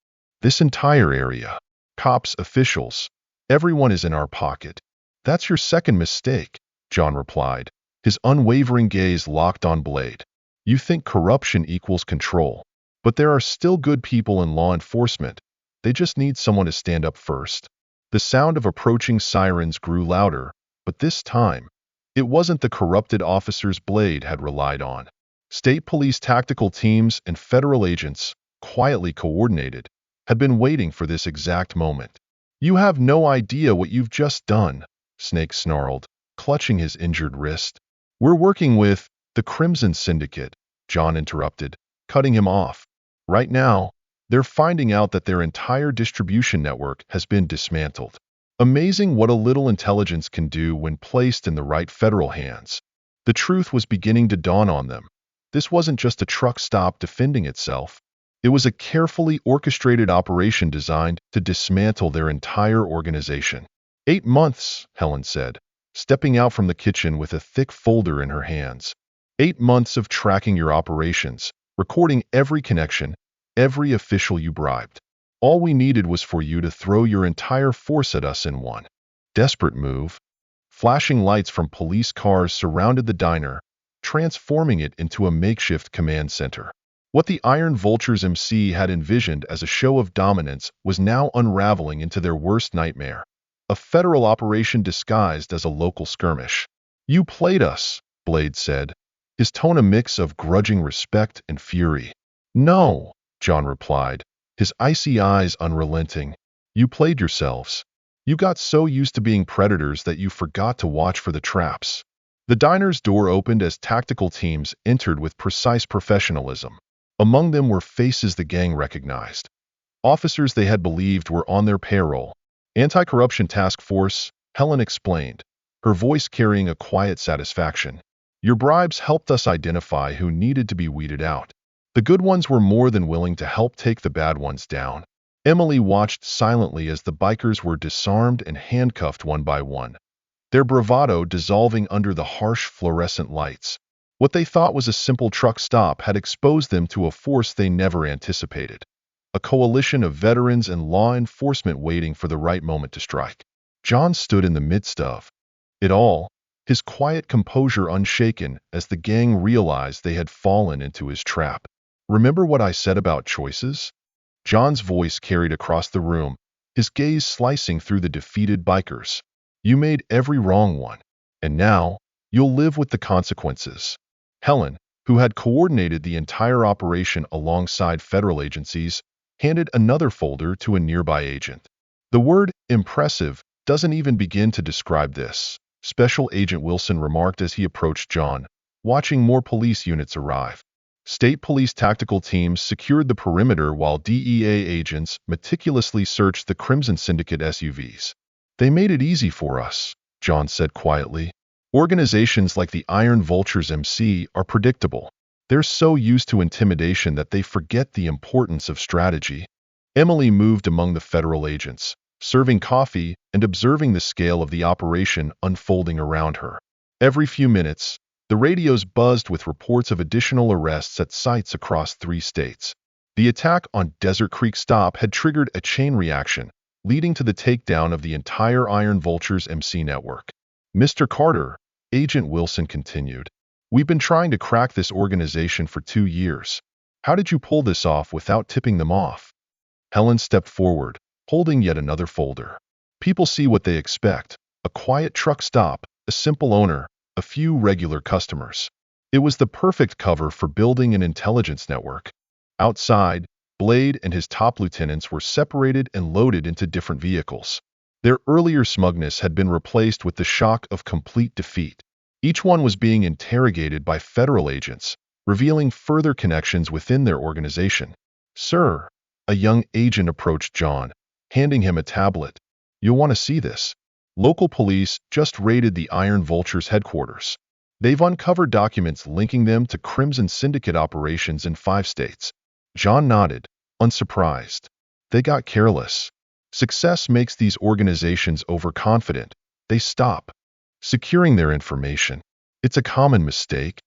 this entire area. Cops, officials, everyone is in our pocket." "That's your second mistake," John replied, his unwavering gaze locked on Blade. "You think corruption equals control, but there are still good people in law enforcement. They just need someone to stand up first." The sound of approaching sirens grew louder, but this time, it wasn't the corrupted officers Blade had relied on. State police tactical teams and federal agents, quietly coordinated, had been waiting for this exact moment. "You have no idea what you've just done," Snake snarled, clutching his injured wrist. "We're working with the Crimson Syndicate," John interrupted, cutting him off. "Right now, they're finding out that their entire distribution network has been dismantled. Amazing what a little intelligence can do when placed in the right federal hands." The truth was beginning to dawn on them. This wasn't just a truck stop defending itself. It was a carefully orchestrated operation designed to dismantle their entire organization. 8 months, Helen said, stepping out from the kitchen with a thick folder in her hands. 8 months of tracking your operations, recording every connection, every official you bribed. All we needed was for you to throw your entire force at us in one desperate move. Flashing lights from police cars surrounded the diner, transforming it into a makeshift command center. What the Iron Vultures MC had envisioned as a show of dominance was now unraveling into their worst nightmare. A federal operation disguised as a local skirmish. You played us, Blade said, his tone a mix of grudging respect and fury. No, John replied, his icy eyes unrelenting. You played yourselves. You got so used to being predators that you forgot to watch for the traps. The diner's door opened as tactical teams entered with precise professionalism. Among them were faces the gang recognized. Officers they had believed were on their payroll. Anti-corruption task force, Helen explained, her voice carrying a quiet satisfaction. Your bribes helped us identify who needed to be weeded out. The good ones were more than willing to help take the bad ones down. Emily watched silently as the bikers were disarmed and handcuffed one by one, their bravado dissolving under the harsh fluorescent lights. What they thought was a simple truck stop had exposed them to a force they never anticipated. A coalition of veterans and law enforcement waiting for the right moment to strike. John stood in the midst of it all, his quiet composure unshaken as the gang realized they had fallen into his trap. Remember what I said about choices? John's voice carried across the room, his gaze slicing through the defeated bikers. You made every wrong one, and now you'll live with the consequences. Helen, who had coordinated the entire operation alongside federal agencies, handed another folder to a nearby agent. The word impressive doesn't even begin to describe this, Special Agent Wilson remarked as he approached John, watching more police units arrive. State police tactical teams secured the perimeter while DEA agents meticulously searched the Crimson Syndicate SUVs. They made it easy for us, John said quietly. Organizations like the Iron Vultures MC are predictable. They're so used to intimidation that they forget the importance of strategy. Emily moved among the federal agents, serving coffee and observing the scale of the operation unfolding around her. Every few minutes, the radios buzzed with reports of additional arrests at sites across 3 states. The attack on Desert Creek Stop had triggered a chain reaction, leading to the takedown of the entire Iron Vultures MC network. Mr. Carter, Agent Wilson continued, we've been trying to crack this organization for 2 years. How did you pull this off without tipping them off? Helen stepped forward, holding yet another folder. People see what they expect. A quiet truck stop, a simple owner, a few regular customers. It was the perfect cover for building an intelligence network. Outside, Blade and his top lieutenants were separated and loaded into different vehicles. Their earlier smugness had been replaced with the shock of complete defeat. Each one was being interrogated by federal agents, revealing further connections within their organization. Sir, a young agent approached John, handing him a tablet. You'll want to see this. Local police just raided the Iron Vultures headquarters. They've uncovered documents linking them to Crimson Syndicate operations in 5 states. John nodded, unsurprised. They got careless. Success makes these organizations overconfident. They stop securing their information. It's a common mistake.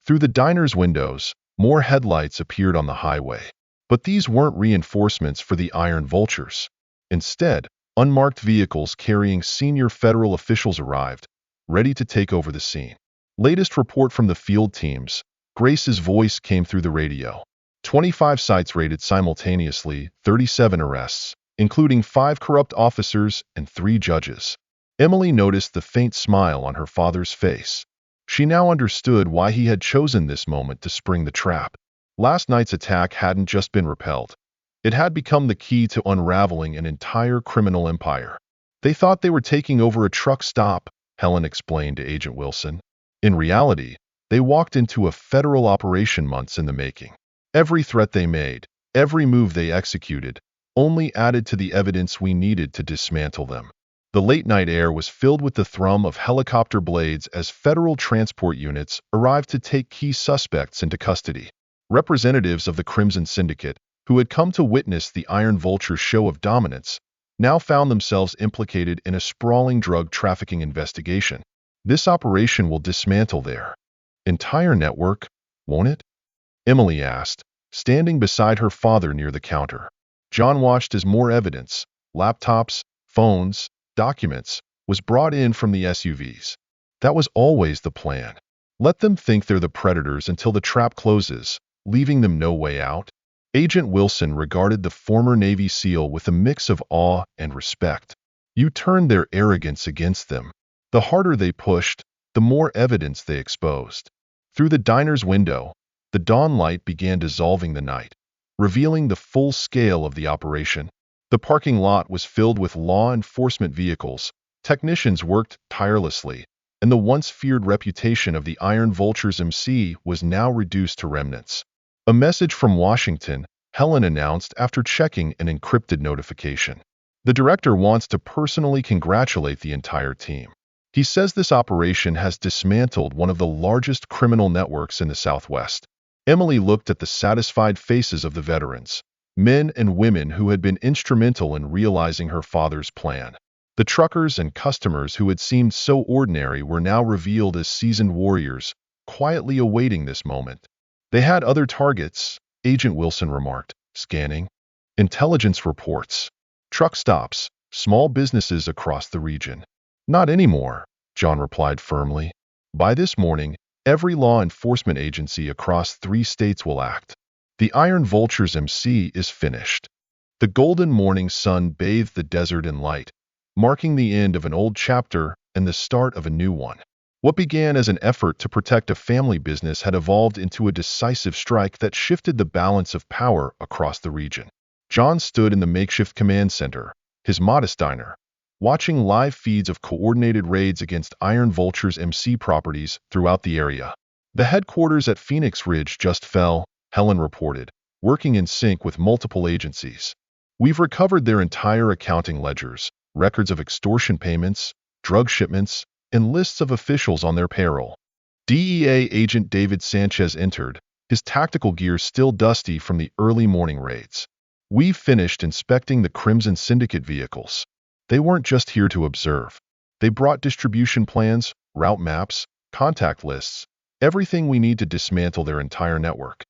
Through the diner's windows, more headlights appeared on the highway. But these weren't reinforcements for the Iron Vultures. Instead, unmarked vehicles carrying senior federal officials arrived, ready to take over the scene. Latest report from the field teams. Grace's voice came through the radio. 25 sites raided simultaneously, 37 arrests, including 5 corrupt officers and 3 judges. Emily noticed the faint smile on her father's face. She now understood why he had chosen this moment to spring the trap. Last night's attack hadn't just been repelled. It had become the key to unraveling an entire criminal empire. They thought they were taking over a truck stop, Helen explained to Agent Wilson. In reality, they walked into a federal operation months in the making. Every threat they made, every move they executed, only added to the evidence we needed to dismantle them. The late-night air was filled with the thrum of helicopter blades as federal transport units arrived to take key suspects into custody. Representatives of the Crimson Syndicate, who had come to witness the Iron Vulture's show of dominance, now found themselves implicated in a sprawling drug trafficking investigation. This operation will dismantle their entire network, won't it? Emily asked, standing beside her father near the counter. John watched as more evidence, laptops, phones, documents, was brought in from the SUVs. That was always the plan. Let them think they're the predators until the trap closes, leaving them no way out. Agent Wilson regarded the former Navy SEAL with a mix of awe and respect. You turned their arrogance against them. The harder they pushed, the more evidence they exposed. Through the diner's window, the dawn light began dissolving the night, revealing the full scale of the operation. The parking lot was filled with law enforcement vehicles. Technicians worked tirelessly, and the once feared reputation of the Iron Vulture's MC was now reduced to remnants. A message from Washington, Helen announced after checking an encrypted notification. The director wants to personally congratulate the entire team. He says this operation has dismantled one of the largest criminal networks in the Southwest. Emily looked at the satisfied faces of the veterans, men and women who had been instrumental in realizing her father's plan. The truckers and customers who had seemed so ordinary were now revealed as seasoned warriors, quietly awaiting this moment. They had other targets, Agent Wilson remarked, scanning. Intelligence reports. Truck stops, small businesses across the region. Not anymore, John replied firmly. By this morning, every law enforcement agency across 3 states will act. The Iron Vulture's MC is finished. The golden morning sun bathed the desert in light, marking the end of an old chapter and the start of a new one. What began as an effort to protect a family business had evolved into a decisive strike that shifted the balance of power across the region. John stood in the makeshift command center, his modest diner, watching live feeds of coordinated raids against Iron Vulture's MC properties throughout the area. The headquarters at Phoenix Ridge just fell, Helen reported, working in sync with multiple agencies. We've recovered their entire accounting ledgers, records of extortion payments, drug shipments, and lists of officials on their payroll. DEA agent David Sanchez entered, his tactical gear still dusty from the early morning raids. We've finished inspecting the Crimson Syndicate vehicles. They weren't just here to observe. They brought distribution plans, route maps, contact lists, everything we need to dismantle their entire network.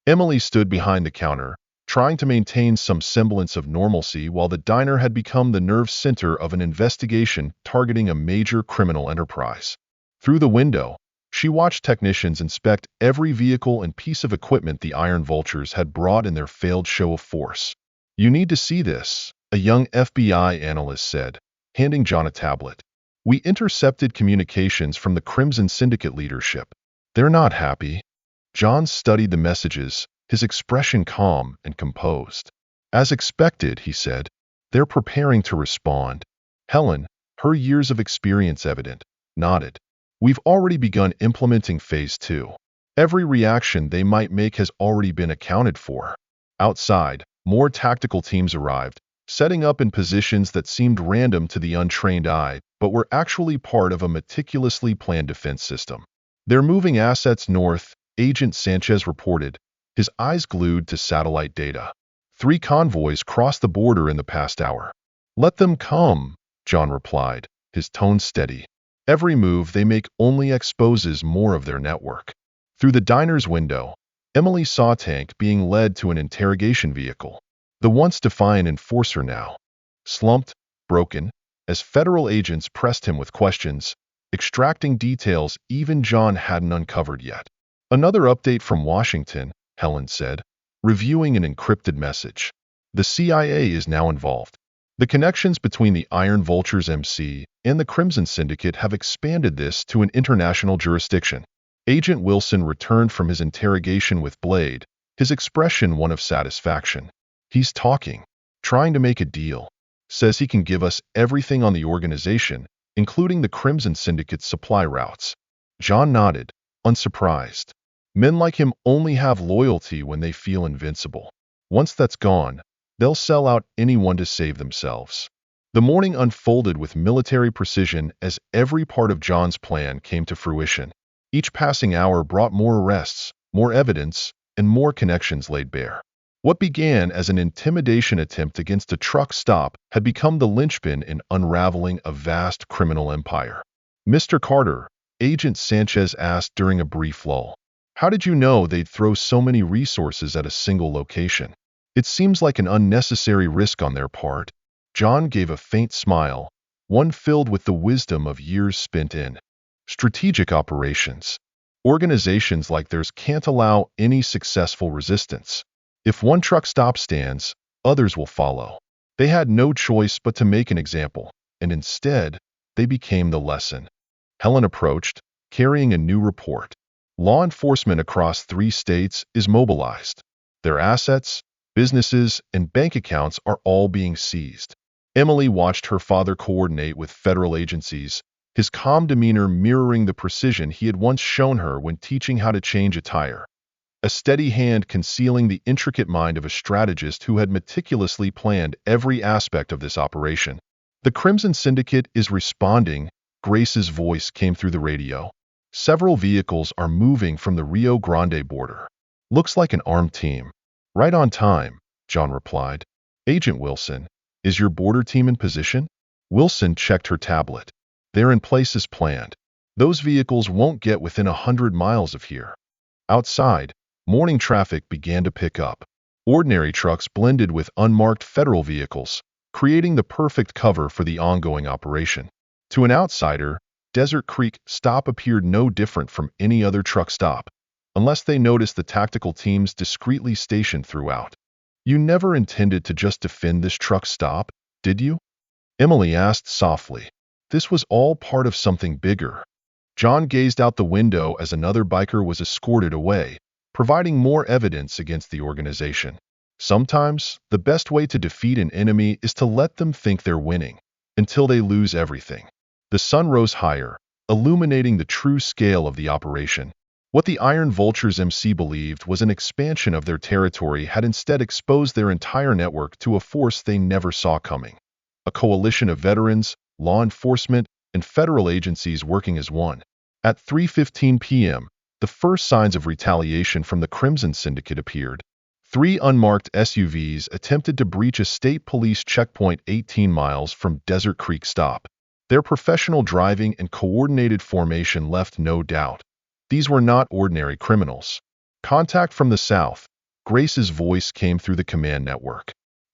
Emily stood behind the counter, trying to maintain some semblance of normalcy while the diner had become the nerve center of an investigation targeting a major criminal enterprise. Through the window, she watched technicians inspect every vehicle and piece of equipment the Iron Vultures had brought in their failed show of force. You need to see this, a young FBI analyst said, handing John a tablet. We intercepted communications from the Crimson Syndicate leadership. They're not happy. John studied the messages, his expression calm and composed. As expected, he said, they're preparing to respond. Helen, her years of experience evident, nodded. We've already begun implementing Phase 2. Every reaction they might make has already been accounted for. Outside, more tactical teams arrived, setting up in positions that seemed random to the untrained eye, but were actually part of a meticulously planned defense system. They're moving assets north, Agent Sanchez reported, his eyes glued to satellite data. 3 convoys crossed the border in the past hour. Let them come, John replied, his tone steady. Every move they make only exposes more of their network. Through the diner's window, Emily saw Tank being led to an interrogation vehicle. The once defiant enforcer now, slumped, broken, as federal agents pressed him with questions, extracting details even John hadn't uncovered yet. Another update from Washington, Helen said, reviewing an encrypted message. The CIA is now involved. The connections between the Iron Vulture's MC and the Crimson Syndicate have expanded this to an international jurisdiction. Agent Wilson returned from his interrogation with Blade, his expression one of satisfaction. He's talking, trying to make a deal. Says he can give us everything on the organization, including the Crimson Syndicate's supply routes. John nodded, unsurprised. Men like him only have loyalty when they feel invincible. Once that's gone, they'll sell out anyone to save themselves. The morning unfolded with military precision as every part of John's plan came to fruition. Each passing hour brought more arrests, more evidence, and more connections laid bare. What began as an intimidation attempt against a truck stop had become the linchpin in unraveling a vast criminal empire. "Mr. Carter," Agent Sanchez asked during a brief lull, "how did you know they'd throw so many resources at a single location? It seems like an unnecessary risk on their part." John gave a faint smile, one filled with the wisdom of years spent in strategic operations. Organizations like theirs can't allow any successful resistance. If one truck stop stands, others will follow. They had no choice but to make an example, and instead, they became the lesson. Helen approached, carrying a new report. Law enforcement across 3 states is mobilized. Their assets, businesses, and bank accounts are all being seized. Emily watched her father coordinate with federal agencies, his calm demeanor mirroring the precision he had once shown her when teaching how to change a tire. A steady hand concealing the intricate mind of a strategist who had meticulously planned every aspect of this operation. "The Crimson Syndicate is responding," Grace's voice came through the radio. "Several vehicles are moving from the Rio Grande border. Looks like an armed team." "Right on time," John replied. "Agent Wilson, is your border team in position?" Wilson checked her tablet. "They're in place as planned. Those vehicles won't get within 100 miles of here." Outside, morning traffic began to pick up. Ordinary trucks blended with unmarked federal vehicles, creating the perfect cover for the ongoing operation. To an outsider, Desert Creek stop appeared no different from any other truck stop, unless they noticed the tactical teams discreetly stationed throughout. "You never intended to just defend this truck stop, did you?" Emily asked softly. This was all part of something bigger. John gazed out the window as another biker was escorted away, providing more evidence against the organization. Sometimes, the best way to defeat an enemy is to let them think they're winning, until they lose everything. The sun rose higher, illuminating the true scale of the operation. What the Iron Vultures MC believed was an expansion of their territory had instead exposed their entire network to a force they never saw coming. A coalition of veterans, law enforcement, and federal agencies working as one. At 3:15 p.m., the first signs of retaliation from the Crimson Syndicate appeared. 3 unmarked SUVs attempted to breach a state police checkpoint 18 miles from Desert Creek Stop. Their professional driving and coordinated formation left no doubt. These were not ordinary criminals. "Contact from the south," Grace's voice came through the command network.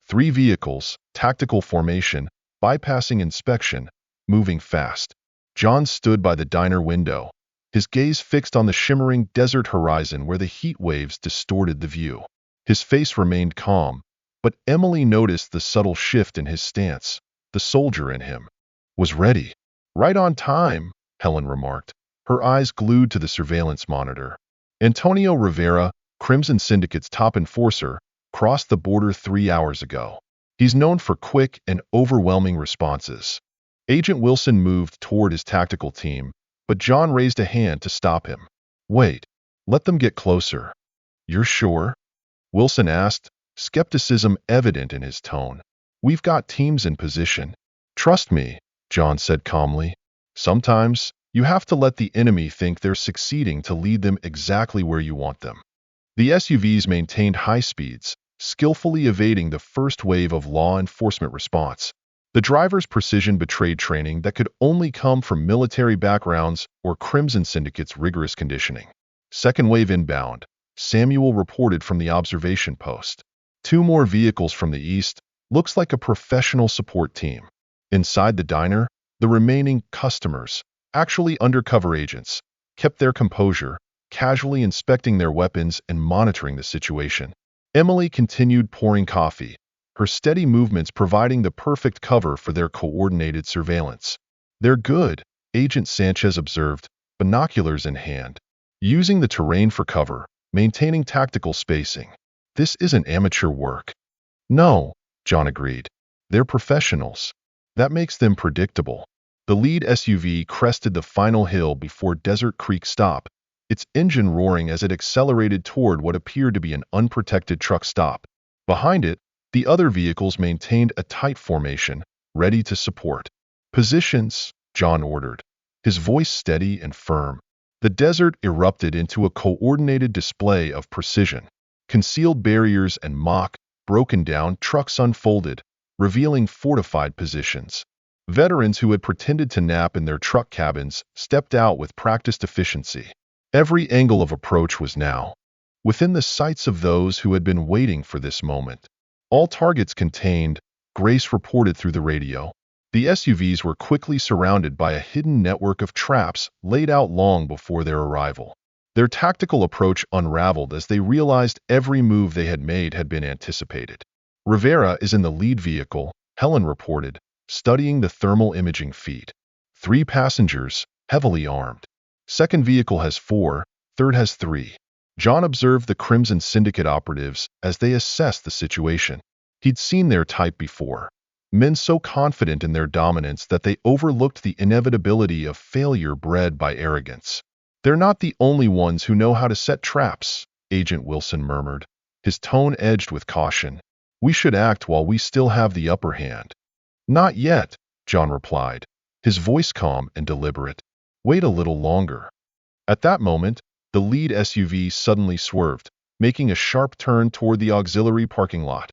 3 vehicles, tactical formation, bypassing inspection, moving fast. John stood by the diner window, his gaze fixed on the shimmering desert horizon where the heat waves distorted the view. His face remained calm, but Emily noticed the subtle shift in his stance. The soldier in him was ready. "Right on time," Helen remarked, her eyes glued to the surveillance monitor. "Antonio Rivera, Crimson Syndicate's top enforcer, crossed the border 3 hours ago. He's known for quick and overwhelming responses." Agent Wilson moved toward his tactical team, but John raised a hand to stop him. "Wait, let them get closer." "You're sure?" Wilson asked, skepticism evident in his tone. "We've got teams in position." "Trust me," John said calmly. "Sometimes, you have to let the enemy think they're succeeding to lead them exactly where you want them." The SUVs maintained high speeds, skillfully evading the first wave of law enforcement response. The driver's precision betrayed training that could only come from military backgrounds or Crimson Syndicate's rigorous conditioning. Second wave inbound, Samuel reported from the observation post. 2 more vehicles from the east, looks like a professional support team. Inside the diner, the remaining customers, actually undercover agents, kept their composure, casually inspecting their weapons and monitoring the situation. Emily continued pouring coffee, her steady movements providing the perfect cover for their coordinated surveillance. "They're good," Agent Sanchez observed, binoculars in hand. "Using the terrain for cover, maintaining tactical spacing. This isn't amateur work." "No," John agreed. "They're professionals. That makes them predictable." The lead SUV crested the final hill before Desert Creek Stop, its engine roaring as it accelerated toward what appeared to be an unprotected truck stop. Behind it, the other vehicles maintained a tight formation, ready to support. Positions, John ordered, his voice steady and firm. The desert erupted into a coordinated display of precision. Concealed barriers and broken-down trucks unfolded, revealing fortified positions. Veterans who had pretended to nap in their truck cabins stepped out with practiced efficiency. Every angle of approach was now within the sights of those who had been waiting for this moment. All targets contained, Grace reported through the radio. The SUVs were quickly surrounded by a hidden network of traps laid out long before their arrival. Their tactical approach unraveled as they realized every move they had made had been anticipated. Rivera is in the lead vehicle, Helen reported, studying the thermal imaging feed. 3 passengers, heavily armed. Second vehicle has 4, third has 3. John observed the Crimson Syndicate operatives as they assessed the situation. He'd seen their type before. Men so confident in their dominance that they overlooked the inevitability of failure bred by arrogance. "They're not the only ones who know how to set traps," Agent Wilson murmured, his tone edged with caution. "We should act while we still have the upper hand." "Not yet," John replied, his voice calm and deliberate. "Wait a little longer." At that moment, the lead SUV suddenly swerved, making a sharp turn toward the auxiliary parking lot,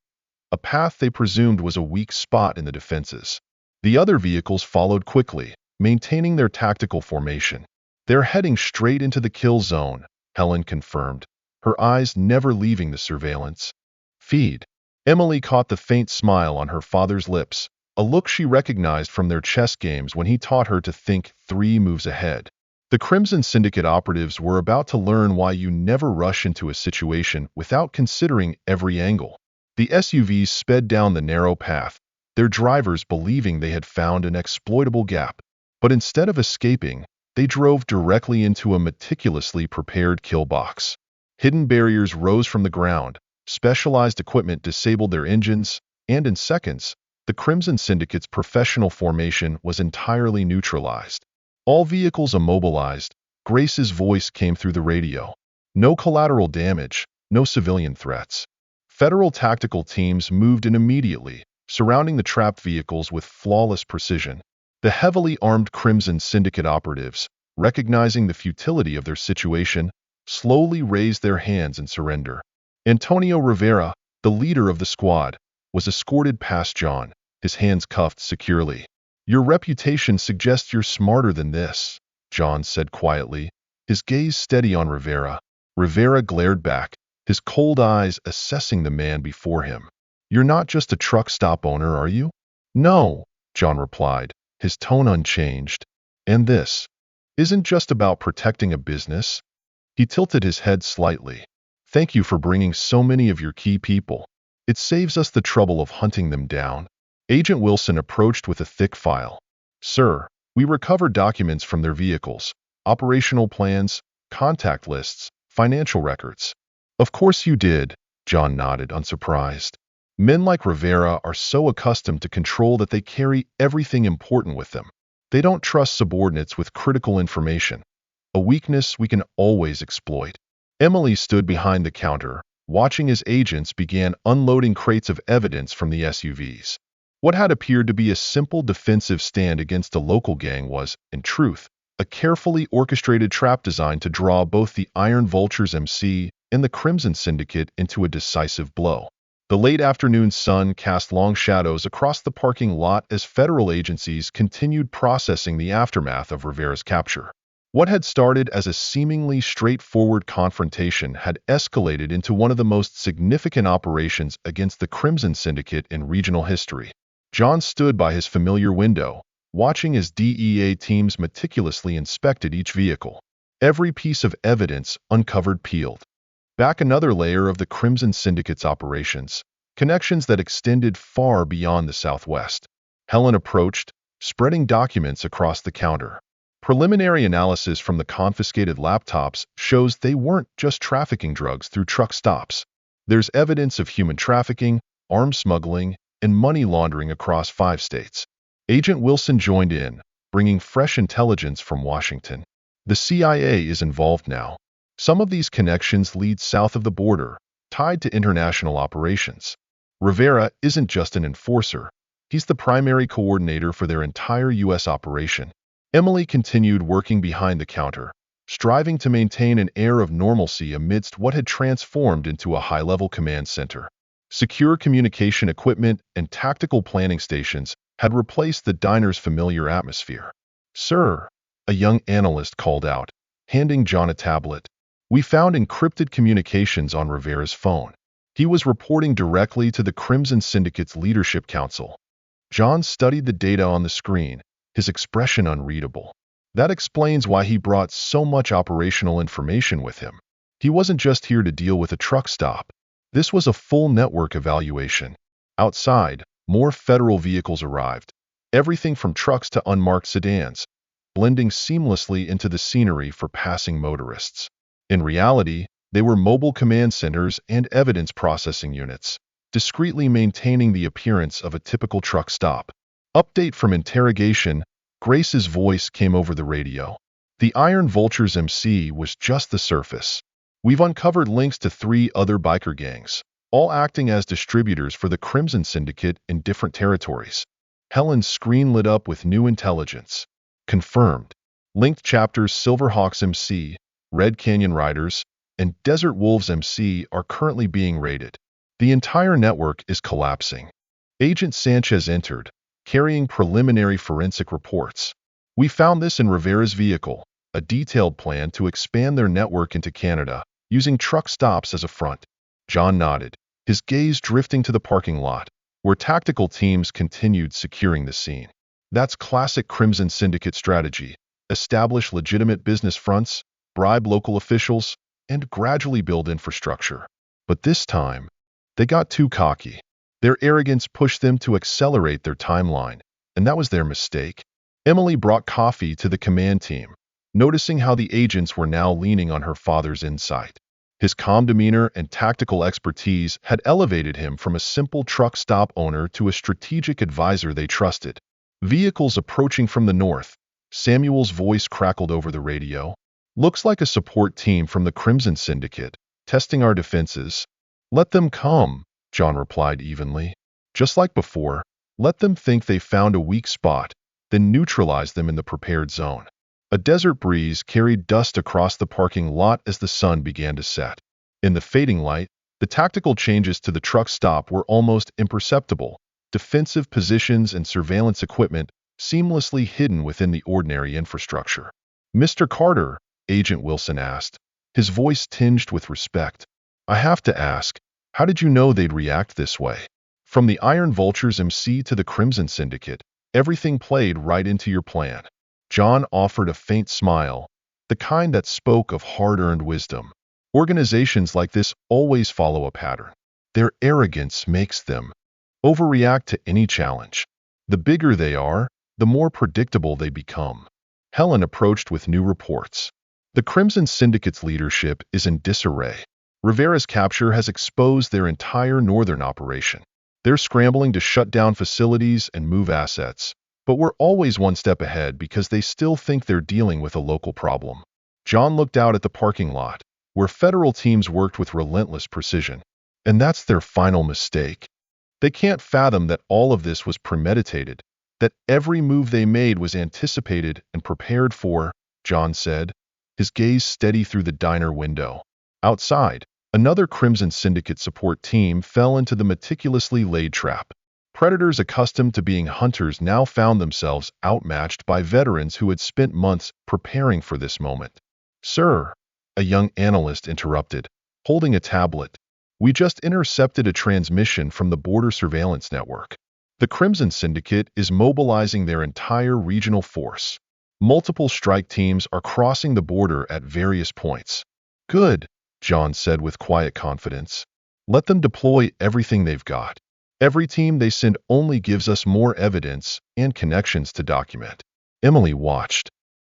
a path they presumed was a weak spot in the defenses. The other vehicles followed quickly, maintaining their tactical formation. "They're heading straight into the kill zone," Helen confirmed, her eyes never leaving the surveillance feed. Emily caught the faint smile on her father's lips, a look she recognized from their chess games when he taught her to think 3 moves ahead. The Crimson Syndicate operatives were about to learn why you never rush into a situation without considering every angle. The SUVs sped down the narrow path, their drivers believing they had found an exploitable gap. But instead of escaping, they drove directly into a meticulously prepared kill box. Hidden barriers rose from the ground, specialized equipment disabled their engines, and in seconds, the Crimson Syndicate's professional formation was entirely neutralized. All vehicles immobilized, Grace's voice came through the radio. No collateral damage, no civilian threats. Federal tactical teams moved in immediately, surrounding the trapped vehicles with flawless precision. The heavily armed Crimson Syndicate operatives, recognizing the futility of their situation, slowly raised their hands in surrender. Antonio Rivera, the leader of the squad, was escorted past John, his hands cuffed securely. "Your reputation suggests you're smarter than this," John said quietly, his gaze steady on Rivera. Rivera glared back, his cold eyes assessing the man before him. "You're not just a truck stop owner, are you?" "No," John replied, his tone unchanged. "And this isn't just about protecting a business." He tilted his head slightly. "Thank you for bringing so many of your key people. It saves us the trouble of hunting them down." Agent Wilson approached with a thick file. "Sir, we recovered documents from their vehicles, operational plans, contact lists, financial records." "Of course you did," John nodded, unsurprised. Men like Rivera are so accustomed to control that they carry everything important with them. They don't trust subordinates with critical information, a weakness we can always exploit. Emily stood behind the counter, watching as agents began unloading crates of evidence from the SUVs. What had appeared to be a simple defensive stand against a local gang was, in truth, a carefully orchestrated trap designed to draw both the Iron Vulture's MC and the Crimson Syndicate into a decisive blow. The late afternoon sun cast long shadows across the parking lot as federal agencies continued processing the aftermath of Rivera's capture. What had started as a seemingly straightforward confrontation had escalated into one of the most significant operations against the Crimson Syndicate in regional history. John stood by his familiar window, watching as DEA teams meticulously inspected each vehicle. Every piece of evidence uncovered peeled back another layer of the Crimson Syndicate's operations, connections that extended far beyond the Southwest. Helen approached, spreading documents across the counter. Preliminary analysis from the confiscated laptops shows they weren't just trafficking drugs through truck stops. There's evidence of human trafficking, arms smuggling, and money laundering across 5 states. Agent Wilson joined in, bringing fresh intelligence from Washington. The CIA is involved now. Some of these connections lead south of the border, tied to international operations. Rivera isn't just an enforcer. He's the primary coordinator for their entire U.S. operation. Emily continued working behind the counter, striving to maintain an air of normalcy amidst what had transformed into a high-level command center. Secure communication equipment and tactical planning stations had replaced the diner's familiar atmosphere. "Sir," a young analyst called out, handing John a tablet. "We found encrypted communications on Rivera's phone. He was reporting directly to the Crimson Syndicate's Leadership Council." John studied the data on the screen, his expression unreadable. That explains why he brought so much operational information with him. He wasn't just here to deal with a truck stop. This was a full network evaluation. Outside, more federal vehicles arrived, everything from trucks to unmarked sedans, blending seamlessly into the scenery for passing motorists. In reality, they were mobile command centers and evidence processing units, discreetly maintaining the appearance of a typical truck stop. Update from interrogation. Grace's voice came over the radio. "The Iron Vulture's MC was just the surface. We've uncovered links to 3 other biker gangs, all acting as distributors for the Crimson Syndicate in different territories." Helen's screen lit up with new intelligence. "Confirmed. Linked chapters Silverhawks MC, Red Canyon Riders, and Desert Wolves MC are currently being raided. The entire network is collapsing." Agent Sanchez entered, carrying preliminary forensic reports. "We found this in Rivera's vehicle, a detailed plan to expand their network into Canada, using truck stops as a front." John nodded, his gaze drifting to the parking lot, where tactical teams continued securing the scene. That's classic Crimson Syndicate strategy: establish legitimate business fronts, bribe local officials, and gradually build infrastructure. But this time, they got too cocky. Their arrogance pushed them to accelerate their timeline, and that was their mistake. Emily brought coffee to the command team, noticing how the agents were now leaning on her father's insight. His calm demeanor and tactical expertise had elevated him from a simple truck stop owner to a strategic advisor they trusted. "Vehicles approaching from the north," Samuel's voice crackled over the radio. "Looks like a support team from the Crimson Syndicate, testing our defenses." "Let them come," John replied evenly. "Just like before, let them think they found a weak spot, then neutralize them in the prepared zone." A desert breeze carried dust across the parking lot as the sun began to set. In the fading light, the tactical changes to the truck stop were almost imperceptible, defensive positions and surveillance equipment seamlessly hidden within the ordinary infrastructure. "Mr. Carter," Agent Wilson asked, his voice tinged with respect, "I have to ask, how did you know they'd react this way? From the Iron Vulture's MC to the Crimson Syndicate, everything played right into your plan." John offered a faint smile, the kind that spoke of hard-earned wisdom. "Organizations like this always follow a pattern. Their arrogance makes them overreact to any challenge. The bigger they are, the more predictable they become." Helen approached with new reports. "The Crimson Syndicate's leadership is in disarray. Rivera's capture has exposed their entire northern operation. They're scrambling to shut down facilities and move assets, but we're always one step ahead because they still think they're dealing with a local problem." John looked out at the parking lot, where federal teams worked with relentless precision. And that's their final mistake. They can't fathom that all of this was premeditated, that every move they made was anticipated and prepared for, John said, his gaze steady through the diner window. Outside, another Crimson Syndicate support team fell into the meticulously laid trap. Predators accustomed to being hunters now found themselves outmatched by veterans who had spent months preparing for this moment. "Sir," a young analyst interrupted, holding a tablet, "we just intercepted a transmission from the Border Surveillance Network. The Crimson Syndicate is mobilizing their entire regional force. Multiple strike teams are crossing the border at various points." "Good," John said with quiet confidence. "Let them deploy everything they've got. Every team they send only gives us more evidence and connections to document." Emily watched.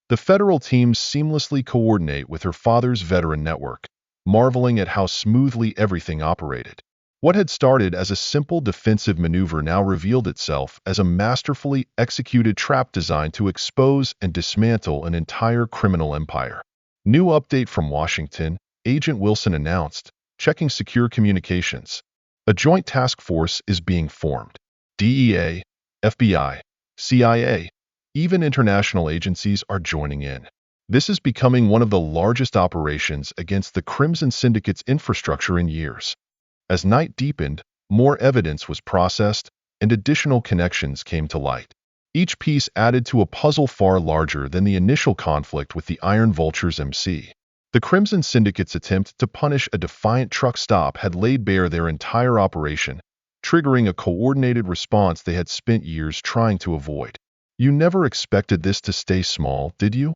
The federal teams seamlessly coordinate with her father's veteran network, marveling at how smoothly everything operated. What had started as a simple defensive maneuver now revealed itself as a masterfully executed trap designed to expose and dismantle an entire criminal empire. "New update from Washington," Agent Wilson announced, checking secure communications. "A joint task force is being formed. DEA, FBI, CIA, even international agencies are joining in. This is becoming one of the largest operations against the Crimson Syndicate's infrastructure in years. As night deepened, more evidence was processed, and additional connections came to light. Each piece added to a puzzle far larger than the initial conflict with the Iron Vulture's MC. The Crimson Syndicate's attempt to punish a defiant truck stop had laid bare their entire operation, triggering a coordinated response they had spent years trying to avoid. "You never expected this to stay small, did you?"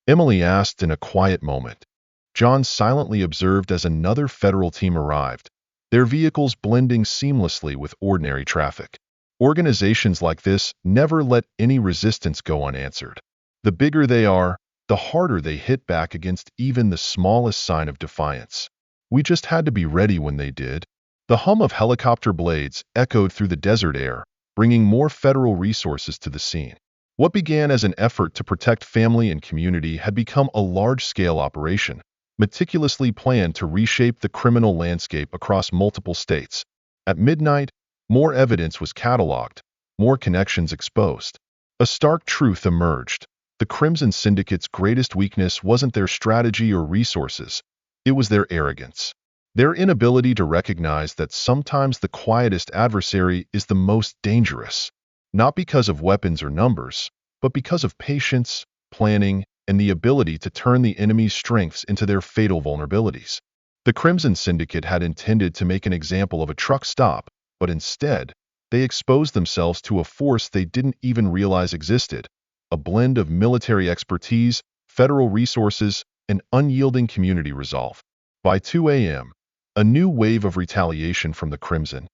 Emily asked in a quiet moment. John silently observed as another federal team arrived, their vehicles blending seamlessly with ordinary traffic. Organizations like this never let any resistance go unanswered. The bigger they are, the harder they hit back against even the smallest sign of defiance. "We just had to be ready when they did." The hum of helicopter blades echoed through the desert air, bringing more federal resources to the scene. What began as an effort to protect family and community had become a large-scale operation, meticulously planned to reshape the criminal landscape across multiple states. At midnight, more evidence was cataloged, more connections exposed. A stark truth emerged. The Crimson Syndicate's greatest weakness wasn't their strategy or resources, it was their arrogance. Their inability to recognize that sometimes the quietest adversary is the most dangerous, not because of weapons or numbers, but because of patience, planning, and the ability to turn the enemy's strengths into their fatal vulnerabilities. The Crimson Syndicate had intended to make an example of a truck stop, but instead, they exposed themselves to a force they didn't even realize existed, a blend of military expertise, federal resources, and unyielding community resolve. By 2 a.m., a new wave of retaliation from the Crimson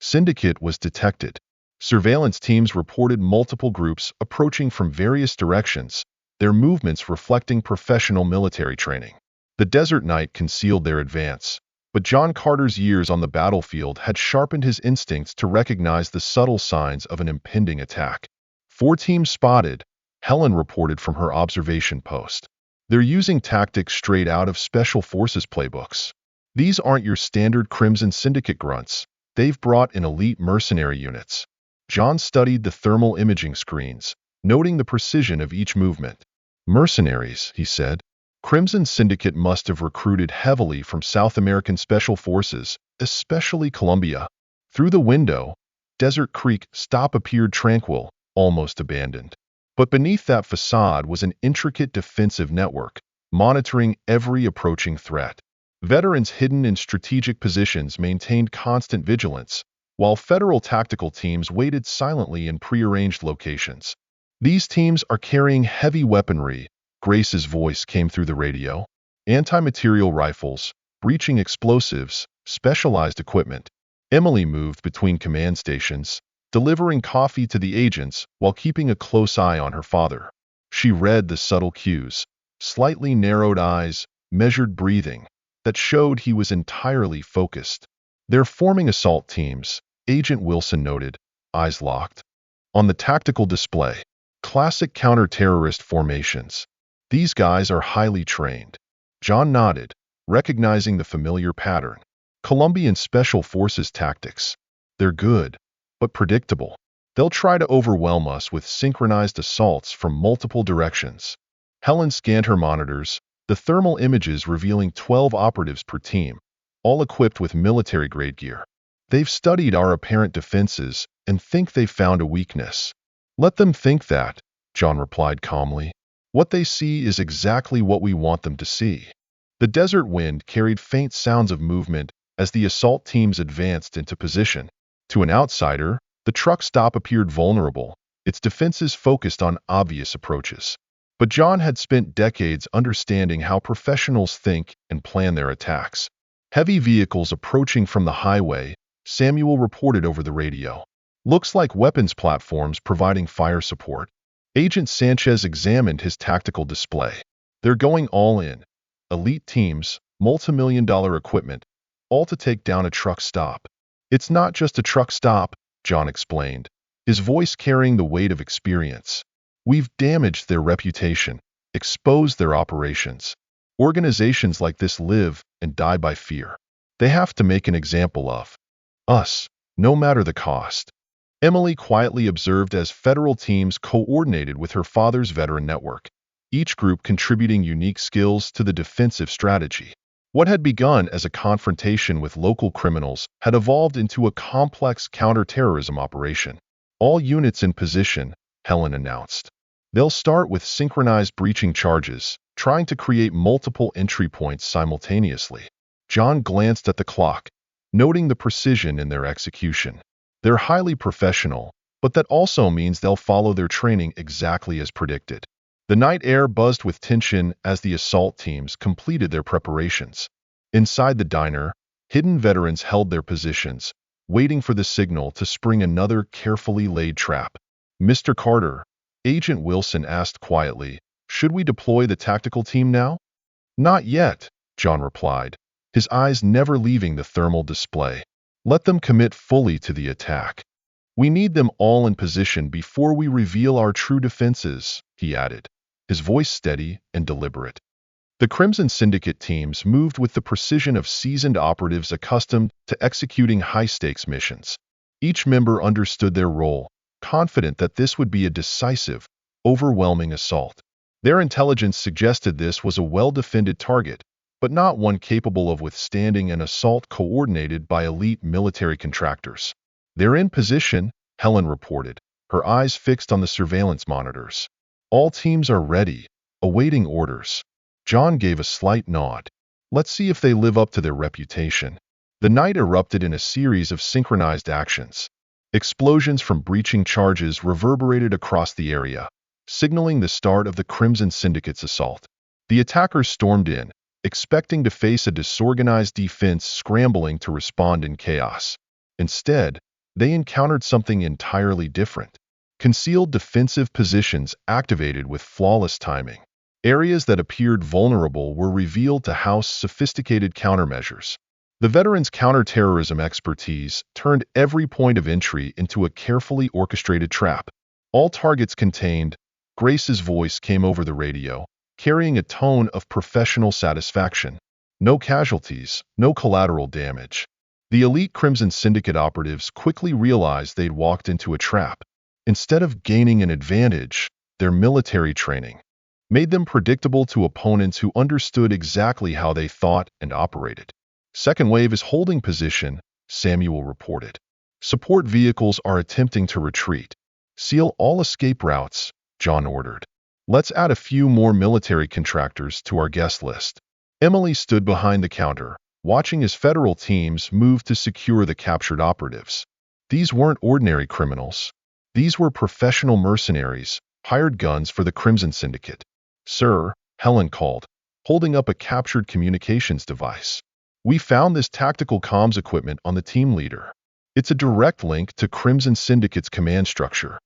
Syndicate was detected. Surveillance teams reported multiple groups approaching from various directions, their movements reflecting professional military training. The desert night concealed their advance, but John Carter's years on the battlefield had sharpened his instincts to recognize the subtle signs of an impending attack. 4 teams spotted, Helen reported from her observation post. "They're using tactics straight out of Special Forces playbooks. These aren't your standard Crimson Syndicate grunts. They've brought in elite mercenary units." John studied the thermal imaging screens, noting the precision of each movement. "Mercenaries," he said. "Crimson Syndicate must have recruited heavily from South American Special Forces, especially Colombia." Through the window, Desert Creek stop appeared tranquil, almost abandoned. But beneath that facade was an intricate defensive network, monitoring every approaching threat. Veterans hidden in strategic positions maintained constant vigilance, while federal tactical teams waited silently in prearranged locations. "These teams are carrying heavy weaponry," Grace's voice came through the radio. "Anti-material rifles, breaching explosives, specialized equipment." Emily moved between command stations, delivering coffee to the agents while keeping a close eye on her father. She read the subtle cues, slightly narrowed eyes, measured breathing, that showed he was entirely focused. "They're forming assault teams," Agent Wilson noted, eyes locked. "On the tactical display, classic counter-terrorist formations. These guys are highly trained." John nodded, recognizing the familiar pattern. "Colombian Special Forces tactics. They're good, but predictable. They'll try to overwhelm us with synchronized assaults from multiple directions." Helen scanned her monitors, the thermal images revealing 12 operatives per team, all equipped with military-grade gear. "They've studied our apparent defenses and think they've found a weakness." "Let them think that," John replied calmly. "What they see is exactly what we want them to see." The desert wind carried faint sounds of movement as the assault teams advanced into position. To an outsider, the truck stop appeared vulnerable, its defenses focused on obvious approaches. But John had spent decades understanding how professionals think and plan their attacks. Heavy vehicles approaching from the highway, Samuel reported over the radio. "Looks like weapons platforms providing fire support." Agent Sanchez examined his tactical display. "They're going all in. Elite teams, multi-million-dollar equipment, all to take down a truck stop." "It's not just a truck stop," John explained, his voice carrying the weight of experience. "We've damaged their reputation, exposed their operations. Organizations like this live and die by fear. They have to make an example of us, no matter the cost." Emily quietly observed as federal teams coordinated with her father's veteran network, each group contributing unique skills to the defensive strategy. What had begun as a confrontation with local criminals had evolved into a complex counterterrorism operation. All units in position, Helen announced. They'll start with synchronized breaching charges, trying to create multiple entry points simultaneously. John glanced at the clock, noting the precision in their execution. They're highly professional, but that also means they'll follow their training exactly as predicted. The night air buzzed with tension as the assault teams completed their preparations. Inside the diner, hidden veterans held their positions, waiting for the signal to spring another carefully laid trap. "Mr. Carter," Agent Wilson asked quietly, "should we deploy the tactical team now?" "Not yet," John replied, his eyes never leaving the thermal display. "Let them commit fully to the attack. We need them all in position before we reveal our true defenses," he added, his voice steady and deliberate. The Crimson Syndicate teams moved with the precision of seasoned operatives accustomed to executing high-stakes missions. Each member understood their role, confident that this would be a decisive, overwhelming assault. Their intelligence suggested this was a well-defended target, but not one capable of withstanding an assault coordinated by elite military contractors. "They're in position," Helen reported, her eyes fixed on the surveillance monitors. "All teams are ready, awaiting orders." John gave a slight nod. "Let's see if they live up to their reputation." The night erupted in a series of synchronized actions. Explosions from breaching charges reverberated across the area, signaling the start of the Crimson Syndicate's assault. The attackers stormed in, expecting to face a disorganized defense scrambling to respond in chaos. Instead, they encountered something entirely different. Concealed defensive positions activated with flawless timing. Areas that appeared vulnerable were revealed to house sophisticated countermeasures. The veterans' counterterrorism expertise turned every point of entry into a carefully orchestrated trap. All targets contained. Grace's voice came over the radio, carrying a tone of professional satisfaction. No casualties, no collateral damage. The elite Crimson Syndicate operatives quickly realized they'd walked into a trap. Instead of gaining an advantage, their military training made them predictable to opponents who understood exactly how they thought and operated. "Second wave is holding position," Samuel reported. "Support vehicles are attempting to retreat. Seal all escape routes," John ordered. "Let's add a few more military contractors to our guest list." Emily stood behind the counter, watching as federal teams moved to secure the captured operatives. These weren't ordinary criminals. These were professional mercenaries, hired guns for the Crimson Syndicate. "Sir," Helen called, holding up a captured communications device. "We found this tactical comms equipment on the team leader. It's a direct link to Crimson Syndicate's command structure."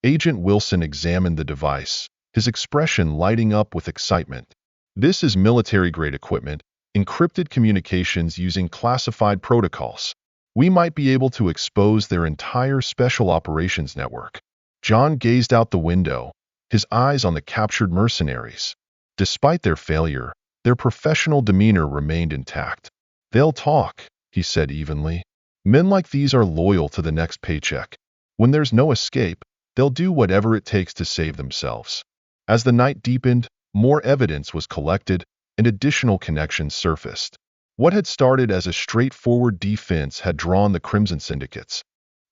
Agent Wilson examined the device, his expression lighting up with excitement. "This is military-grade equipment, encrypted communications using classified protocols. We might be able to expose their entire special operations network." John gazed out the window, his eyes on the captured mercenaries. Despite their failure, their professional demeanor remained intact. "They'll talk," he said evenly. "Men like these are loyal to the next paycheck. When there's no escape, they'll do whatever it takes to save themselves." As the night deepened, more evidence was collected and additional connections surfaced. What had started as a straightforward defense had drawn the Crimson Syndicate's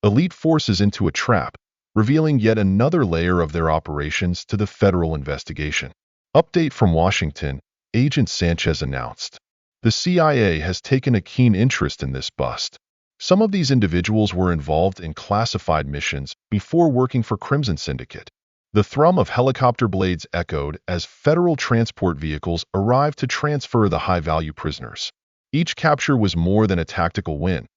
elite forces into a trap, revealing yet another layer of their operations to the federal investigation. "Update from Washington," Agent Sanchez announced. "The CIA has taken a keen interest in this bust. Some of these individuals were involved in classified missions before working for Crimson Syndicate." The thrum of helicopter blades echoed as federal transport vehicles arrived to transfer the high-value prisoners. Each capture was more than a tactical win.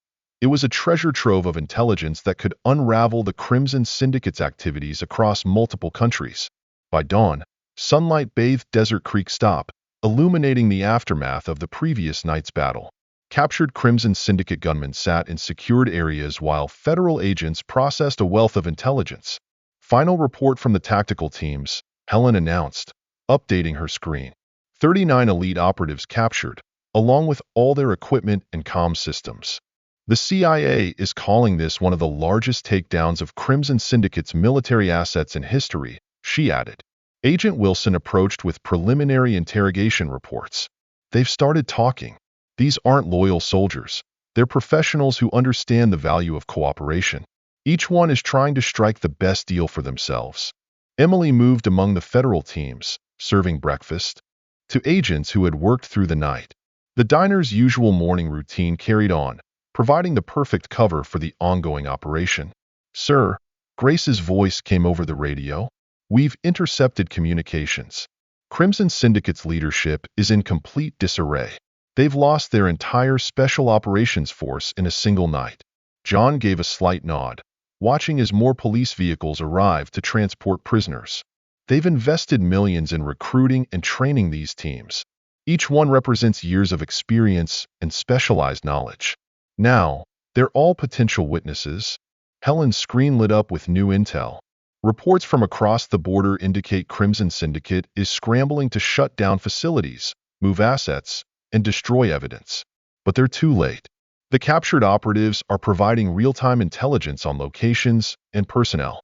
It was a treasure trove of intelligence that could unravel the Crimson Syndicate's activities across multiple countries. By dawn, sunlight bathed Desert Creek Stop, illuminating the aftermath of the previous night's battle. Captured Crimson Syndicate gunmen sat in secured areas while federal agents processed a wealth of intelligence. "Final report from the tactical teams," Helen announced, updating her screen. 39 elite operatives captured, along with all their equipment and comm systems. The CIA is calling this one of the largest takedowns of Crimson Syndicate's military assets in history, she added. Agent Wilson approached with preliminary interrogation reports. They've started talking. These aren't loyal soldiers. They're professionals who understand the value of cooperation. Each one is trying to strike the best deal for themselves. Emily moved among the federal teams, serving breakfast to agents who had worked through the night. The diner's usual morning routine carried on, providing the perfect cover for the ongoing operation. Sir, Grace's voice came over the radio. We've intercepted communications. Crimson Syndicate's leadership is in complete disarray. They've lost their entire special operations force in a single night. John gave a slight nod, watching as more police vehicles arrived to transport prisoners. They've invested millions in recruiting and training these teams. Each one represents years of experience and specialized knowledge. Now, they're all potential witnesses. Helen's screen lit up with new intel. Reports from across the border indicate Crimson Syndicate is scrambling to shut down facilities, move assets, and destroy evidence. But they're too late. The captured operatives are providing real-time intelligence on locations and personnel.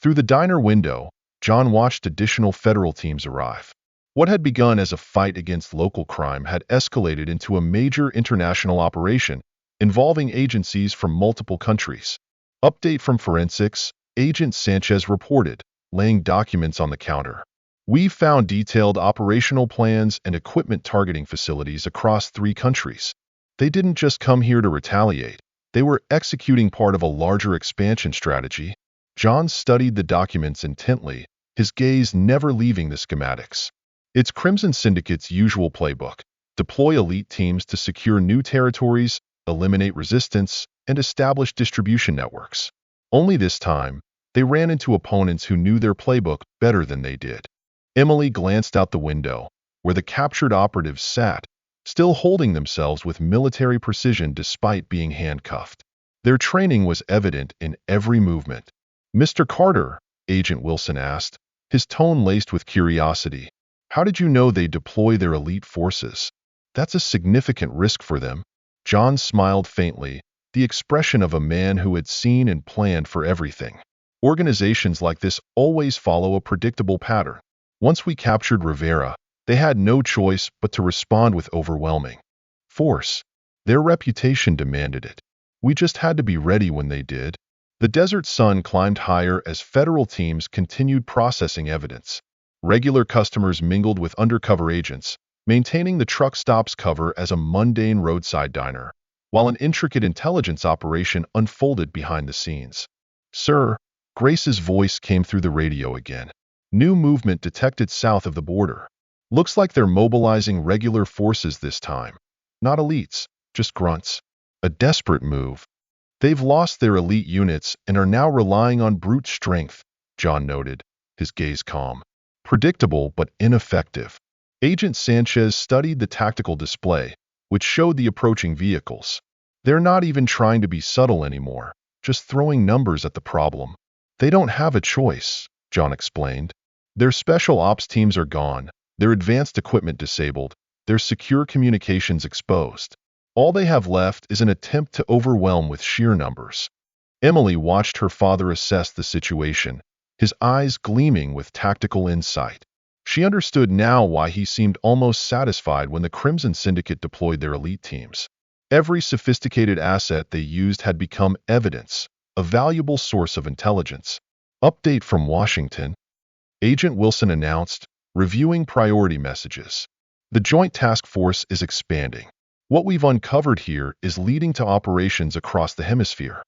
Through the diner window, John watched additional federal teams arrive. What had begun as a fight against local crime had escalated into a major international operation involving agencies from multiple countries. Update from forensics, Agent Sanchez reported, laying documents on the counter. We've found detailed operational plans and equipment targeting facilities across 3 countries. They didn't just come here to retaliate. They were executing part of a larger expansion strategy. John studied the documents intently, his gaze never leaving the schematics. It's Crimson Syndicate's usual playbook: deploy elite teams to secure new territories, eliminate resistance, and establish distribution networks. Only this time, they ran into opponents who knew their playbook better than they did. Emily glanced out the window, where the captured operatives sat, still holding themselves with military precision despite being handcuffed. Their training was evident in every movement. "Mr. Carter," Agent Wilson asked, his tone laced with curiosity, "how did you know they deploy their elite forces? That's a significant risk for them." John smiled faintly, the expression of a man who had seen and planned for everything. Organizations like this always follow a predictable pattern. Once we captured Rivera, they had no choice but to respond with overwhelming force. Their reputation demanded it. We just had to be ready when they did. The desert sun climbed higher as federal teams continued processing evidence. Regular customers mingled with undercover agents, maintaining the truck stop's cover as a mundane roadside diner, while an intricate intelligence operation unfolded behind the scenes. "Sir," Grace's voice came through the radio again. "New movement detected south of the border. Looks like they're mobilizing regular forces this time. Not elites, just grunts. A desperate move. They've lost their elite units and are now relying on brute strength," John noted, his gaze calm. "Predictable but ineffective." Agent Sanchez studied the tactical display, which showed the approaching vehicles. "They're not even trying to be subtle anymore, just throwing numbers at the problem." "They don't have a choice," John explained. "Their special ops teams are gone, their advanced equipment disabled, their secure communications exposed. All they have left is an attempt to overwhelm with sheer numbers." Emily watched her father assess the situation, his eyes gleaming with tactical insight. She understood now why he seemed almost satisfied when the Crimson Syndicate deployed their elite teams. Every sophisticated asset they used had become evidence, a valuable source of intelligence. "Update from Washington," Agent Wilson announced, reviewing priority messages. "The Joint Task Force is expanding. What we've uncovered here is leading to operations across the hemisphere.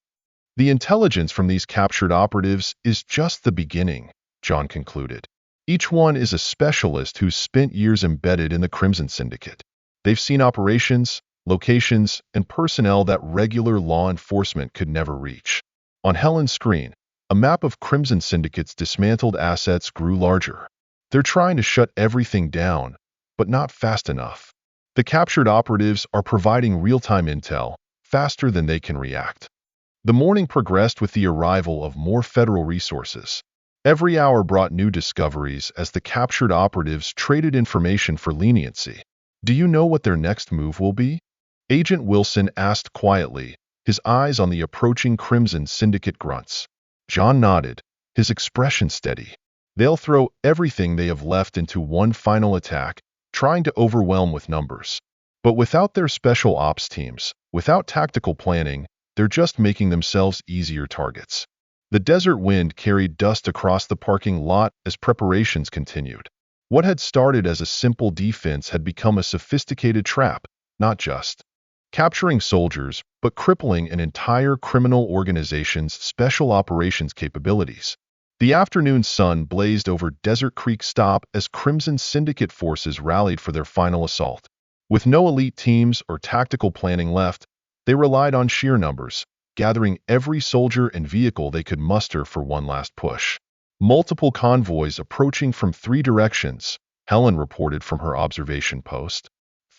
The intelligence from these captured operatives is just the beginning," John concluded. "Each one is a specialist who's spent years embedded in the Crimson Syndicate. They've seen operations, locations, and personnel that regular law enforcement could never reach." On Helen's screen, a map of Crimson Syndicate's dismantled assets grew larger. "They're trying to shut everything down, but not fast enough. The captured operatives are providing real-time intel, faster than they can react." The morning progressed with the arrival of more federal resources. Every hour brought new discoveries as the captured operatives traded information for leniency. "Do you know what their next move will be?" Agent Wilson asked quietly, his eyes on the approaching Crimson Syndicate grunts. John nodded, his expression steady. They'll throw everything they have left into one final attack, trying to overwhelm with numbers. But without their special ops teams, without tactical planning, they're just making themselves easier targets. The desert wind carried dust across the parking lot as preparations continued. What had started as a simple defense had become a sophisticated trap, not just capturing soldiers, but crippling an entire criminal organization's special operations capabilities. The afternoon sun blazed over Desert Creek Stop as Crimson Syndicate forces rallied for their final assault. With no elite teams or tactical planning left, they relied on sheer numbers, gathering every soldier and vehicle they could muster for one last push. Multiple convoys approaching from 3 directions, Helen reported from her observation post.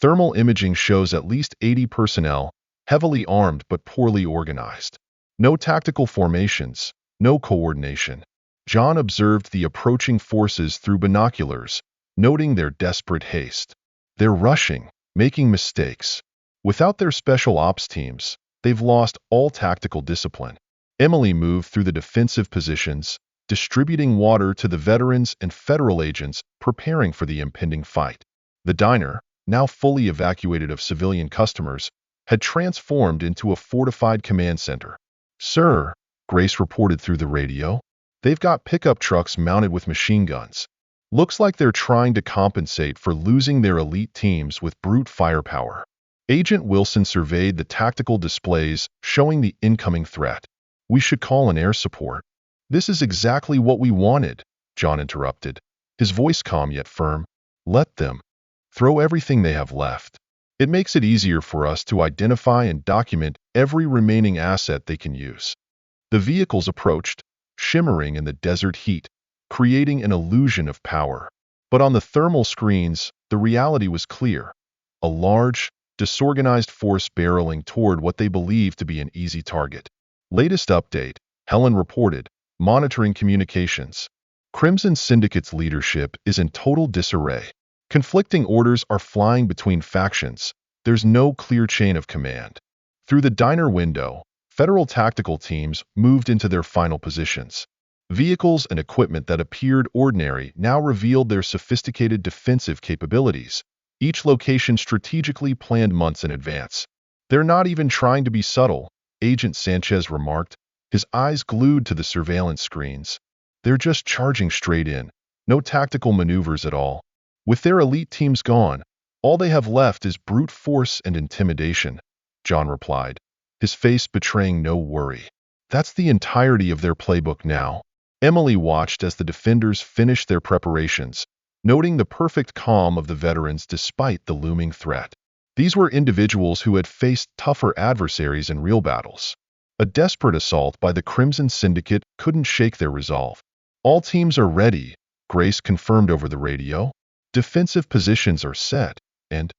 Thermal imaging shows at least 80 personnel, heavily armed but poorly organized. No tactical formations, no coordination. John observed the approaching forces through binoculars, noting their desperate haste. They're rushing, making mistakes. Without their special ops teams, they've lost all tactical discipline. Emily moved through the defensive positions, distributing water to the veterans and federal agents preparing for the impending fight. The diner, now fully evacuated of civilian customers, had transformed into a fortified command center. "Sir," Grace reported through the radio, "they've got pickup trucks mounted with machine guns. Looks like they're trying to compensate for losing their elite teams with brute firepower." Agent Wilson surveyed the tactical displays showing the incoming threat. "We should call in air support." "This is exactly what we wanted," John interrupted, his voice calm yet firm. "Let them throw everything they have left. It makes it easier for us to identify and document every remaining asset they can use." The vehicles approached, shimmering in the desert heat, creating an illusion of power. But on the thermal screens, the reality was clear. A large, disorganized force barreling toward what they believed to be an easy target. "Latest update," Helen reported, monitoring communications. "Crimson Syndicate's leadership is in total disarray. Conflicting orders are flying between factions. There's no clear chain of command." Through the diner window, federal tactical teams moved into their final positions. Vehicles and equipment that appeared ordinary now revealed their sophisticated defensive capabilities, each location strategically planned months in advance. "They're not even trying to be subtle," Agent Sanchez remarked, his eyes glued to the surveillance screens. "They're just charging straight in, no tactical maneuvers at all. With their elite teams gone, all they have left is brute force and intimidation," John replied, his face betraying no worry. "That's the entirety of their playbook now." Emily watched as the defenders finished their preparations, noting the perfect calm of the veterans despite the looming threat. These were individuals who had faced tougher adversaries in real battles. A desperate assault by the Crimson Syndicate couldn't shake their resolve. "All teams are ready," Grace confirmed over the radio. "Defensive positions are set, and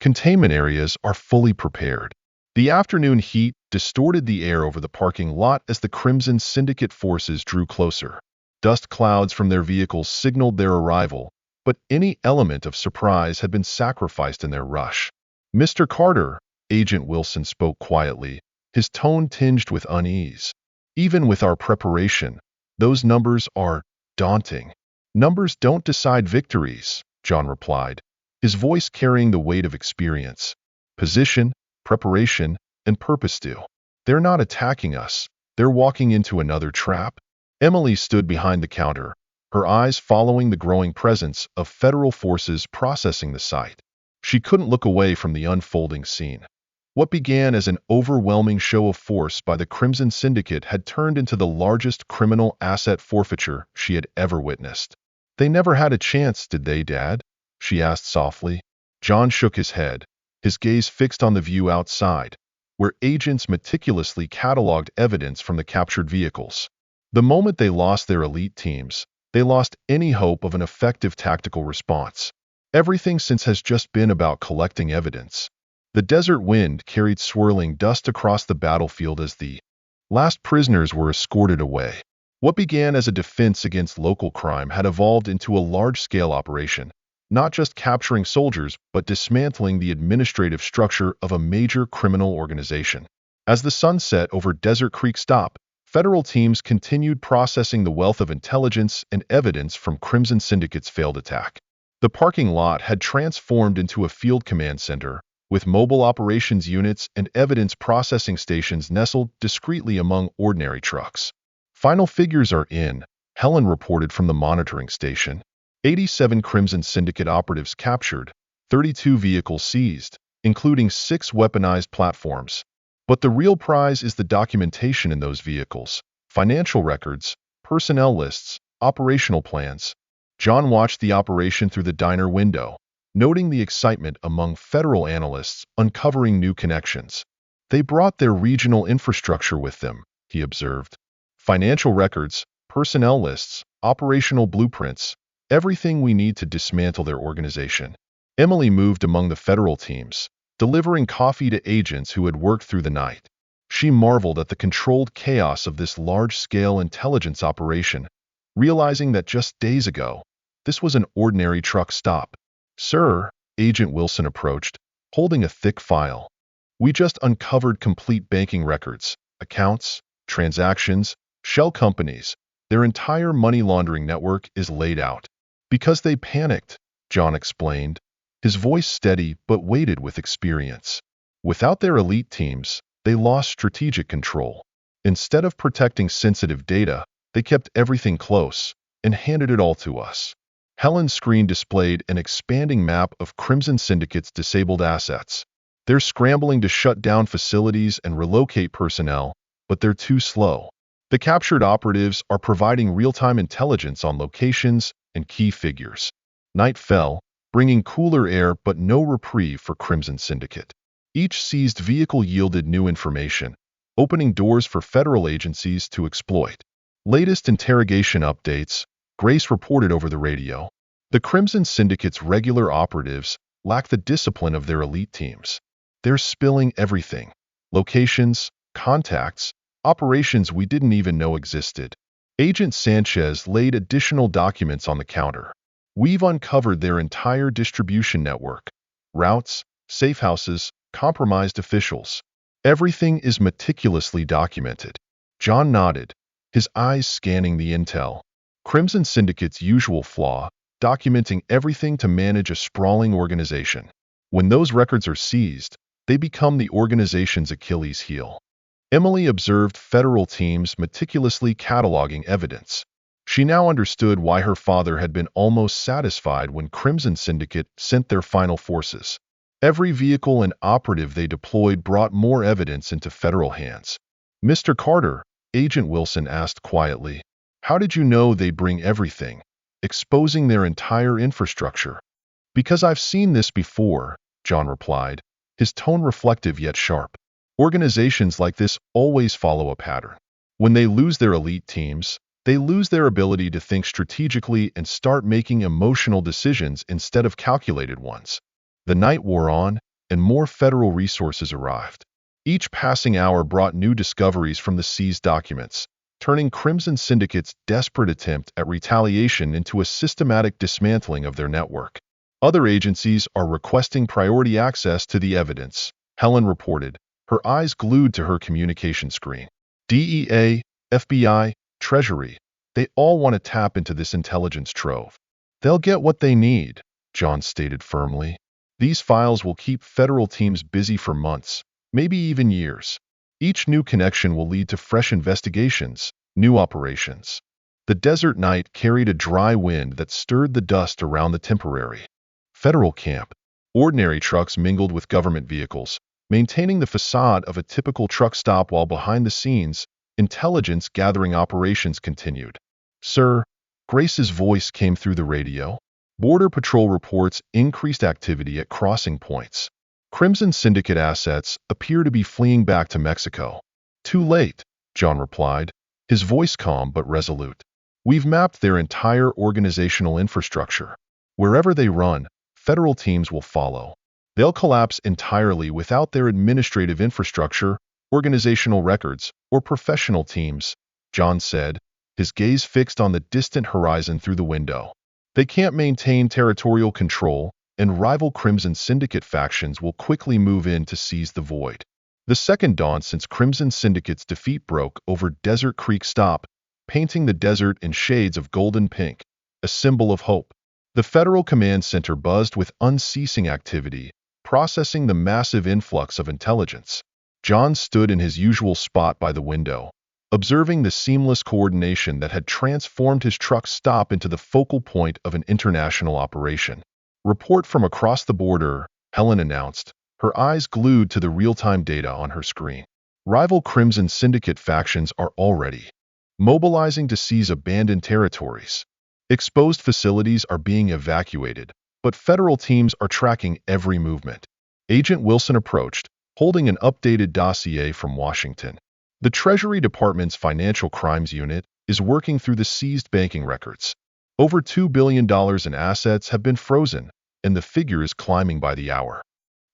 containment areas are fully prepared." The afternoon heat distorted the air over the parking lot as the Crimson Syndicate forces drew closer. Dust clouds from their vehicles signaled their arrival, but any element of surprise had been sacrificed in their rush. "Mr. Carter," Agent Wilson spoke quietly, his tone tinged with unease. "Even with our preparation, those numbers are daunting." "Numbers don't decide victories," John replied, his voice carrying the weight of experience. "Position, preparation, and purpose do. They're not attacking us. They're walking into another trap." Emily stood behind the counter, her eyes following the growing presence of federal forces processing the site. She couldn't look away from the unfolding scene. What began as an overwhelming show of force by the Crimson Syndicate had turned into the largest criminal asset forfeiture she had ever witnessed. "They never had a chance, did they, Dad?" she asked softly. John shook his head, his gaze fixed on the view outside, where agents meticulously cataloged evidence from the captured vehicles. The moment they lost their elite teams, they lost any hope of an effective tactical response. Everything since has just been about collecting evidence. The desert wind carried swirling dust across the battlefield as the last prisoners were escorted away. What began as a defense against local crime had evolved into a large-scale operation, not just capturing soldiers, but dismantling the administrative structure of a major criminal organization. As the sun set over Desert Creek Stop, federal teams continued processing the wealth of intelligence and evidence from Crimson Syndicate's failed attack. The parking lot had transformed into a field command center, with mobile operations units and evidence processing stations nestled discreetly among ordinary trucks. Final figures are in, Helen reported from the monitoring station. 87 Crimson Syndicate operatives captured, 32 vehicles seized, including 6 weaponized platforms. But the real prize is the documentation in those vehicles: financial records, personnel lists, operational plans. John watched the operation through the diner window, noting the excitement among federal analysts uncovering new connections. They brought their regional infrastructure with them, he observed. Financial records, personnel lists, operational blueprints, everything we need to dismantle their organization. Emily moved among the federal teams, delivering coffee to agents who had worked through the night. She marveled at the controlled chaos of this large-scale intelligence operation, realizing that just days ago, this was an ordinary truck stop. "Sir," Agent Wilson approached, holding a thick file. "We just uncovered complete banking records, accounts, transactions, shell companies. Their entire money laundering network is laid out." "Because they panicked," John explained, his voice steady but weighted with experience. "Without their elite teams, they lost strategic control. Instead of protecting sensitive data, they kept everything close and handed it all to us." Helen's screen displayed an expanding map of Crimson Syndicate's disabled assets. "They're scrambling to shut down facilities and relocate personnel, but they're too slow. The captured operatives are providing real-time intelligence on locations and key figures." Night fell, bringing cooler air but no reprieve for Crimson Syndicate. Each seized vehicle yielded new information, opening doors for federal agencies to exploit. Latest interrogation updates, Grace reported over the radio. The Crimson Syndicate's regular operatives lack the discipline of their elite teams. They're spilling everything: locations, contacts, operations we didn't even know existed. Agent Sanchez laid additional documents on the counter. "We've uncovered their entire distribution network: routes, safe houses, compromised officials. Everything is meticulously documented." John nodded, his eyes scanning the intel. Crimson Syndicate's usual flaw: documenting everything to manage a sprawling organization. When those records are seized, they become the organization's Achilles heel. Emily observed federal teams meticulously cataloging evidence. She now understood why her father had been almost satisfied when Crimson Syndicate sent their final forces. Every vehicle and operative they deployed brought more evidence into federal hands. "Mr. Carter," Agent Wilson asked quietly, "how did you know they'd bring everything, exposing their entire infrastructure?" "Because I've seen this before," John replied, his tone reflective yet sharp. "Organizations like this always follow a pattern. When they lose their elite teams, they lose their ability to think strategically and start making emotional decisions instead of calculated ones." The night wore on, and more federal resources arrived. Each passing hour brought new discoveries from the seized documents, turning Crimson Syndicate's desperate attempt at retaliation into a systematic dismantling of their network. "Other agencies are requesting priority access to the evidence," Helen reported, her eyes glued to her communication screen. "DEA, FBI, Treasury, they all want to tap into this intelligence trove." "They'll get what they need," John stated firmly. "These files will keep federal teams busy for months, maybe even years. Each new connection will lead to fresh investigations, new operations." The desert night carried a dry wind that stirred the dust around the temporary federal camp. Ordinary trucks mingled with government vehicles, maintaining the facade of a typical truck stop while behind the scenes, intelligence gathering operations continued. "Sir," Grace's voice came through the radio. "Border Patrol reports increased activity at crossing points. Crimson Syndicate assets appear to be fleeing back to Mexico." "Too late," John replied, his voice calm but resolute. "We've mapped their entire organizational infrastructure. Wherever they run, federal teams will follow. They'll collapse entirely without their administrative infrastructure, organizational records, or professional teams," John said, his gaze fixed on the distant horizon through the window. "They can't maintain territorial control, and rival Crimson Syndicate factions will quickly move in to seize the void." The second dawned since Crimson Syndicate's defeat broke over Desert Creek Stop, painting the desert in shades of golden pink, a symbol of hope. The Federal Command Center buzzed with unceasing activity, processing the massive influx of intelligence. John stood in his usual spot by the window, observing the seamless coordination that had transformed his truck's stop into the focal point of an international operation. "Report from across the border," Helen announced, her eyes glued to the real-time data on her screen. Rival Crimson Syndicate factions are already mobilizing to seize abandoned territories. Exposed facilities are being evacuated, but federal teams are tracking every movement. Agent Wilson approached, holding an updated dossier from Washington. The Treasury Department's Financial Crimes Unit is working through the seized banking records. Over $2 billion in assets have been frozen, and the figure is climbing by the hour.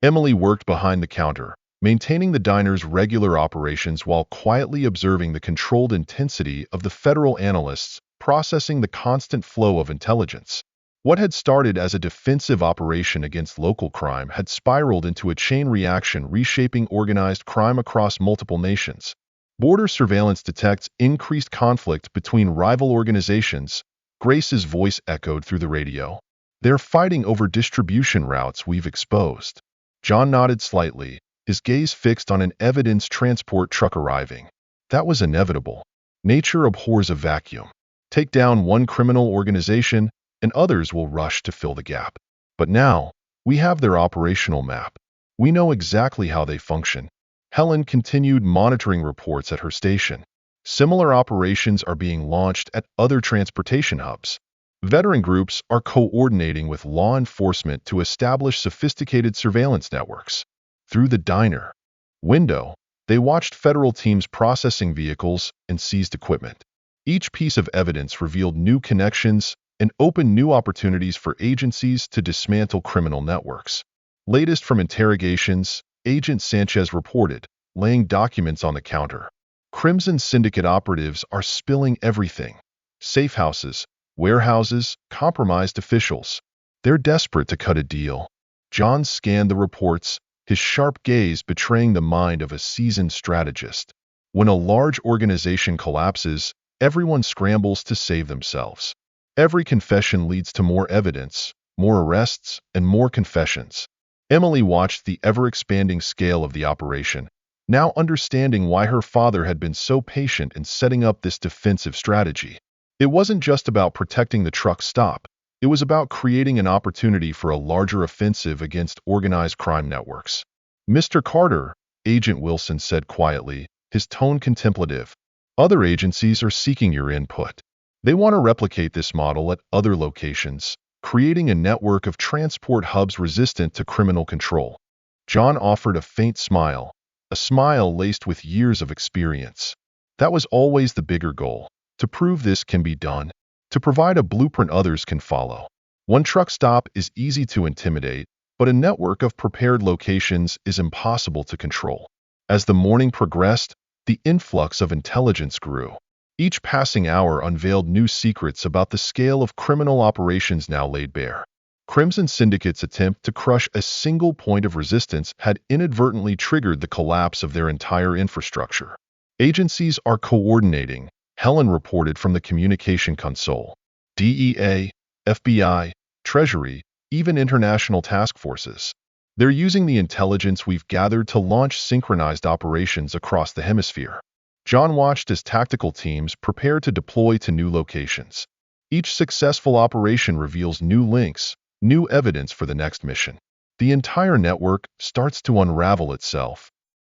Emily worked behind the counter, maintaining the diner's regular operations while quietly observing the controlled intensity of the federal analysts processing the constant flow of intelligence. What had started as a defensive operation against local crime had spiraled into a chain reaction reshaping organized crime across multiple nations. Border surveillance detects increased conflict between rival organizations. Grace's voice echoed through the radio. "They're fighting over distribution routes we've exposed." John nodded slightly, his gaze fixed on an evidence transport truck arriving. That was inevitable. Nature abhors a vacuum. Take down one criminal organization, and others will rush to fill the gap. But now, we have their operational map. We know exactly how they function. Helen continued monitoring reports at her station. Similar operations are being launched at other transportation hubs. Veteran groups are coordinating with law enforcement to establish sophisticated surveillance networks. Through the diner window, they watched federal teams processing vehicles and seized equipment. Each piece of evidence revealed new connections and opened new opportunities for agencies to dismantle criminal networks. Latest from interrogations, Agent Sanchez reported, laying documents on the counter. Crimson Syndicate operatives are spilling everything. Safe houses, warehouses, compromised officials. They're desperate to cut a deal. John scanned the reports, his sharp gaze betraying the mind of a seasoned strategist. When a large organization collapses, everyone scrambles to save themselves. Every confession leads to more evidence, more arrests, and more confessions. Emily watched the ever-expanding scale of the operation, now understanding why her father had been so patient in setting up this defensive strategy. It wasn't just about protecting the truck stop. It was about creating an opportunity for a larger offensive against organized crime networks. "Mr. Carter," Agent Wilson said quietly, his tone contemplative, "other agencies are seeking your input. They want to replicate this model at other locations, creating a network of transport hubs resistant to criminal control." John offered a faint smile, a smile laced with years of experience. That was always the bigger goal, to prove this can be done, to provide a blueprint others can follow. One truck stop is easy to intimidate, but a network of prepared locations is impossible to control. As the morning progressed, the influx of intelligence grew. Each passing hour unveiled new secrets about the scale of criminal operations now laid bare. Crimson Syndicate's attempt to crush a single point of resistance had inadvertently triggered the collapse of their entire infrastructure. Agencies are coordinating, Helen reported from the communication console. DEA, FBI, Treasury, even international task forces. They're using the intelligence we've gathered to launch synchronized operations across the hemisphere. John watched as tactical teams prepare to deploy to new locations. Each successful operation reveals new links, new evidence for the next mission. The entire network starts to unravel itself.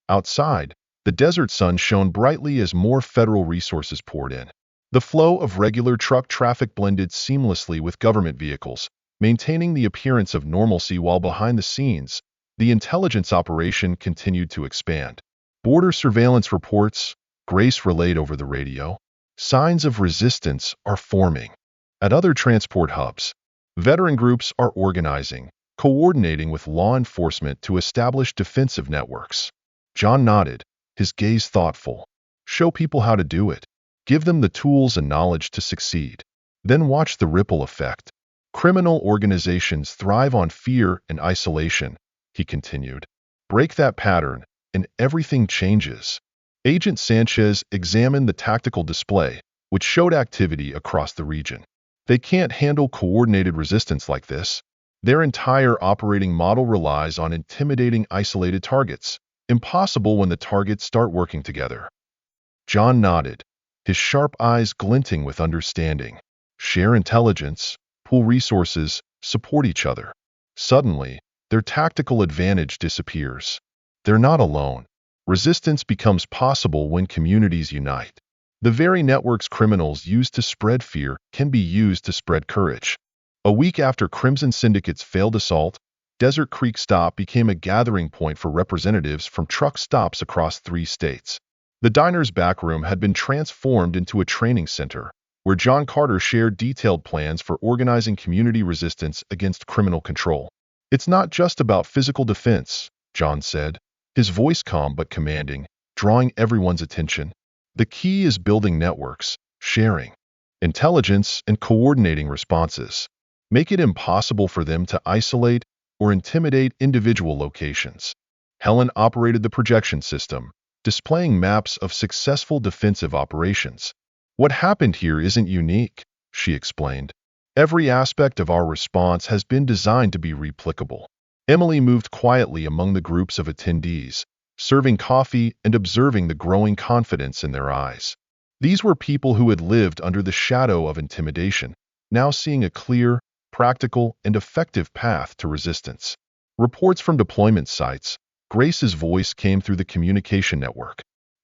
Outside, the desert sun shone brightly as more federal resources poured in. The flow of regular truck traffic blended seamlessly with government vehicles, maintaining the appearance of normalcy while behind the scenes, the intelligence operation continued to expand. Border surveillance reports, Grace relayed over the radio, signs of resistance are forming. At other transport hubs, veteran groups are organizing, coordinating with law enforcement to establish defensive networks. John nodded, his gaze thoughtful. Show people how to do it. Give them the tools and knowledge to succeed. Then watch the ripple effect. Criminal organizations thrive on fear and isolation, he continued. Break that pattern, and everything changes. Agent Sanchez examined the tactical display, which showed activity across the region. They can't handle coordinated resistance like this. Their entire operating model relies on intimidating isolated targets, impossible when the targets start working together. John nodded, his sharp eyes glinting with understanding. Share intelligence, pool resources, support each other. Suddenly, their tactical advantage disappears. They're not alone. Resistance becomes possible when communities unite. The very networks criminals use to spread fear can be used to spread courage. A week after Crimson Syndicate's failed assault, Desert Creek Stop became a gathering point for representatives from truck stops across 3 states. The diner's backroom had been transformed into a training center, where John Carter shared detailed plans for organizing community resistance against criminal control. "It's not just about physical defense," John said, his voice calm but commanding, drawing everyone's attention. "The key is building networks, sharing intelligence, and coordinating responses. Make it impossible for them to isolate or intimidate individual locations." Helen operated the projection system, displaying maps of successful defensive operations. "What happened here isn't unique," she explained. "Every aspect of our response has been designed to be replicable." Emily moved quietly among the groups of attendees, serving coffee and observing the growing confidence in their eyes. These were people who had lived under the shadow of intimidation, now seeing a clear, practical, and effective path to resistance. Reports from deployment sites. Grace's voice came through the communication network.